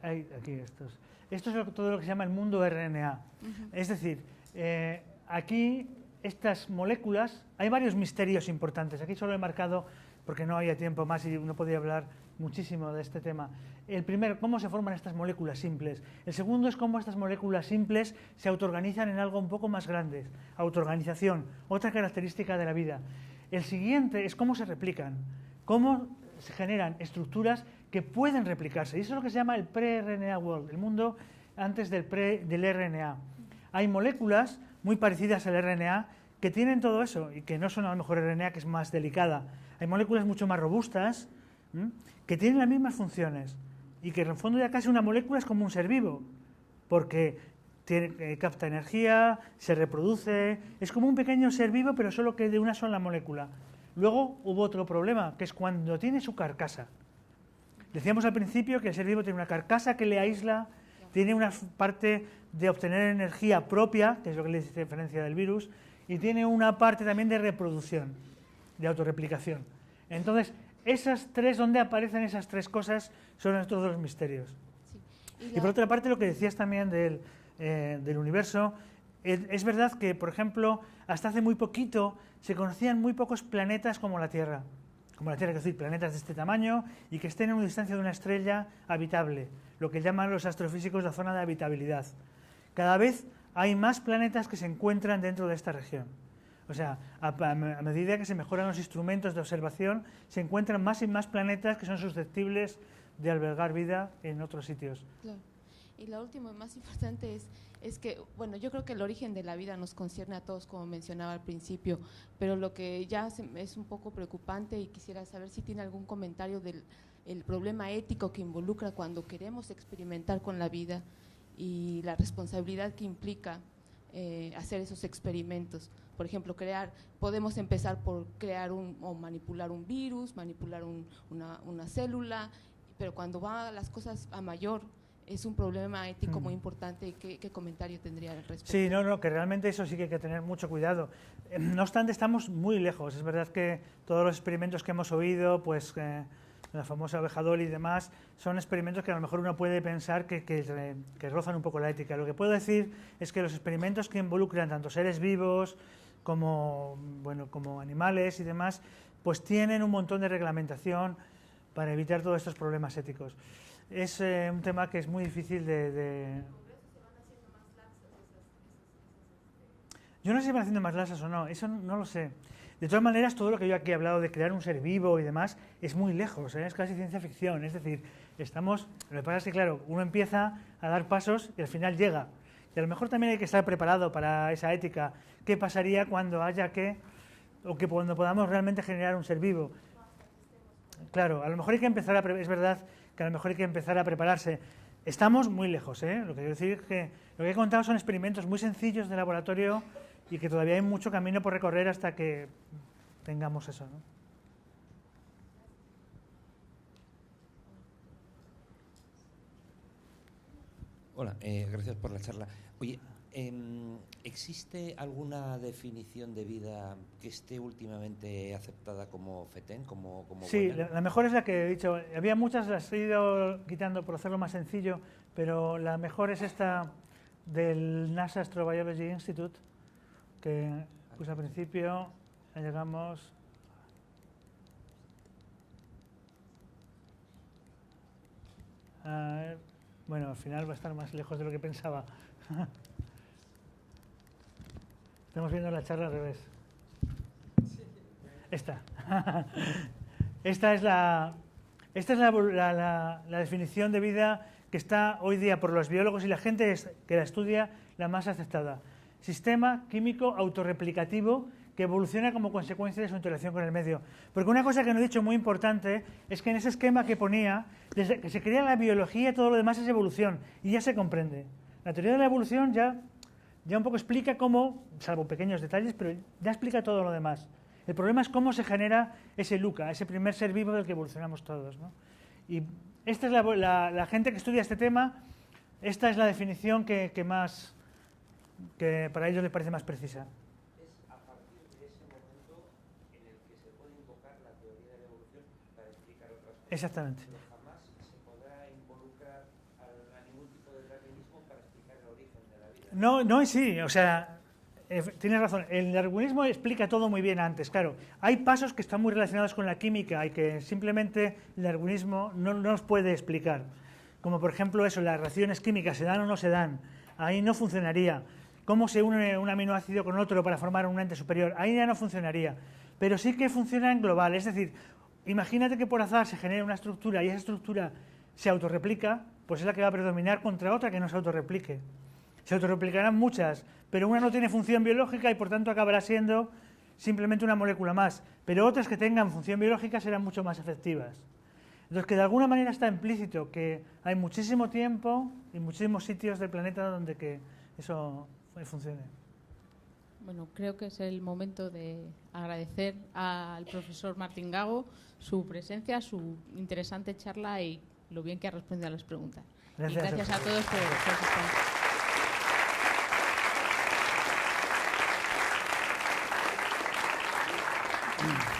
Hay aquí estos. Esto es todo lo que se llama el mundo RNA. Es decir, aquí estas moléculas, hay varios misterios importantes. Aquí solo he marcado, porque no había tiempo más y no podía hablar muchísimo de este tema. El primero, cómo se forman estas moléculas simples. El segundo es cómo estas moléculas simples se autoorganizan en algo un poco más grande. Autoorganización, otra característica de la vida. El siguiente es cómo se replican, cómo se generan estructuras que pueden replicarse. Y eso es lo que se llama el pre-RNA world, el mundo antes del RNA. Hay moléculas muy parecidas al RNA que tienen todo eso y que no son a lo mejor RNA, que es más delicada. Hay moléculas mucho más robustas que tienen las mismas funciones y que en el fondo ya casi una molécula es como un ser vivo, porque capta energía, se reproduce, es como un pequeño ser vivo, pero solo que de una sola molécula. Luego hubo otro problema, que es cuando tiene su carcasa. Decíamos al principio que el ser vivo tiene una carcasa que le aísla, tiene una parte de obtener energía propia, que es lo que le diferencia del virus, y tiene una parte también de reproducción, de autorreplicación. Entonces, esas tres, donde aparecen esas tres cosas, son estos dos misterios. Sí. Y por otra parte, lo que decías también del universo, es verdad que, por ejemplo, hasta hace muy poquito se conocían muy pocos planetas como la Tierra, es decir, planetas de este tamaño y que estén a una distancia de una estrella habitable, lo que llaman los astrofísicos la zona de habitabilidad. Cada vez hay más planetas que se encuentran dentro de esta región. O sea, a medida que se mejoran los instrumentos de observación, se encuentran más y más planetas que son susceptibles de albergar vida en otros sitios. Claro. Y lo último y más importante es que, bueno, yo creo que el origen de la vida nos concierne a todos, como mencionaba al principio, pero lo que ya es un poco preocupante y quisiera saber si tiene algún comentario del problema ético que involucra cuando queremos experimentar con la vida y la responsabilidad que implica hacer esos experimentos. Por ejemplo, podemos empezar por crear o manipular un virus, manipular una célula, pero cuando van las cosas a mayor, es un problema ético muy importante. ¿Qué comentario tendría al respecto? Sí, que realmente eso sí que hay que tener mucho cuidado. No obstante, estamos muy lejos. Es verdad que todos los experimentos que hemos oído, pues la famosa oveja Dolly y demás, son experimentos que a lo mejor uno puede pensar que rozan un poco la ética. Lo que puedo decir es que los experimentos que involucran tanto seres vivos como animales y demás, pues tienen un montón de reglamentación para evitar todos estos problemas éticos. Es un tema que es muy difícil de... Yo no sé si van haciendo más laxas o no, eso no lo sé. De todas maneras, todo lo que yo aquí he hablado de crear un ser vivo y demás es muy lejos, es casi ciencia ficción. Es decir, lo que pasa es que, claro, uno empieza a dar pasos y al final llega. Y a lo mejor también hay que estar preparado para esa ética. ¿Qué pasaría cuando cuando podamos realmente generar un ser vivo? Claro, a lo mejor hay que empezar es verdad que a lo mejor hay que empezar a prepararse. Estamos muy lejos, ¿eh? Lo que quiero decir es que lo que he contado son experimentos muy sencillos de laboratorio y que todavía hay mucho camino por recorrer hasta que tengamos eso, ¿no? Hola, gracias por la charla. Oye, ¿existe alguna definición de vida que esté últimamente aceptada como FETEN, como sí, buena? la mejor es la que he dicho. Había muchas, las he ido quitando por hacerlo más sencillo, pero la mejor es esta del NASA Astrobiology Institute, que pues al principio llegamos... A ver, bueno, al final va a estar más lejos de lo que pensaba. Estamos viendo la charla al revés. Esta. Esta es la definición de vida que está hoy día por los biólogos y la gente que la estudia la más aceptada. Sistema químico autorreplicativo que evoluciona como consecuencia de su interacción con el medio. Porque una cosa que no he dicho muy importante es que en ese esquema que ponía, desde que se crea la biología, todo lo demás es evolución y ya se comprende. La teoría de la evolución ya un poco explica cómo, salvo pequeños detalles, pero ya explica todo lo demás. El problema es cómo se genera ese LUCA, ese primer ser vivo del que evolucionamos todos, ¿no? Y esta es la gente que estudia este tema, esta es la definición que para ellos les parece más precisa. Es a partir de ese momento en el que se puede invocar la teoría de la evolución para explicar otras cosas. Exactamente. Pero jamás se podrá involucrar a ningún tipo de darwinismo para explicar el origen de la vida. No, sí, o sea, Tienes razón, el darwinismo explica todo muy bien antes, claro. Hay pasos que están muy relacionados con la química y que simplemente el darwinismo no nos puede explicar. Como por ejemplo eso, las reacciones químicas, ¿se dan o no se dan? Ahí no funcionaría. ¿Cómo se une un aminoácido con otro para formar un ente superior? Ahí ya no funcionaría. Pero sí que funciona en global, es decir, imagínate que por azar se genera una estructura y esa estructura se autorreplica, pues es la que va a predominar contra otra que no se autorreplique. Se autorreplicarán muchas, pero una no tiene función biológica y por tanto acabará siendo simplemente una molécula más. Pero otras que tengan función biológica serán mucho más efectivas. Entonces, que de alguna manera está implícito que hay muchísimo tiempo y muchísimos sitios del planeta donde que eso funcione. Bueno, creo que es el momento de agradecer al profesor Martín Gago su presencia, su interesante charla y lo bien que ha respondido a las preguntas. Gracias, y gracias a todos por asistir. Mm.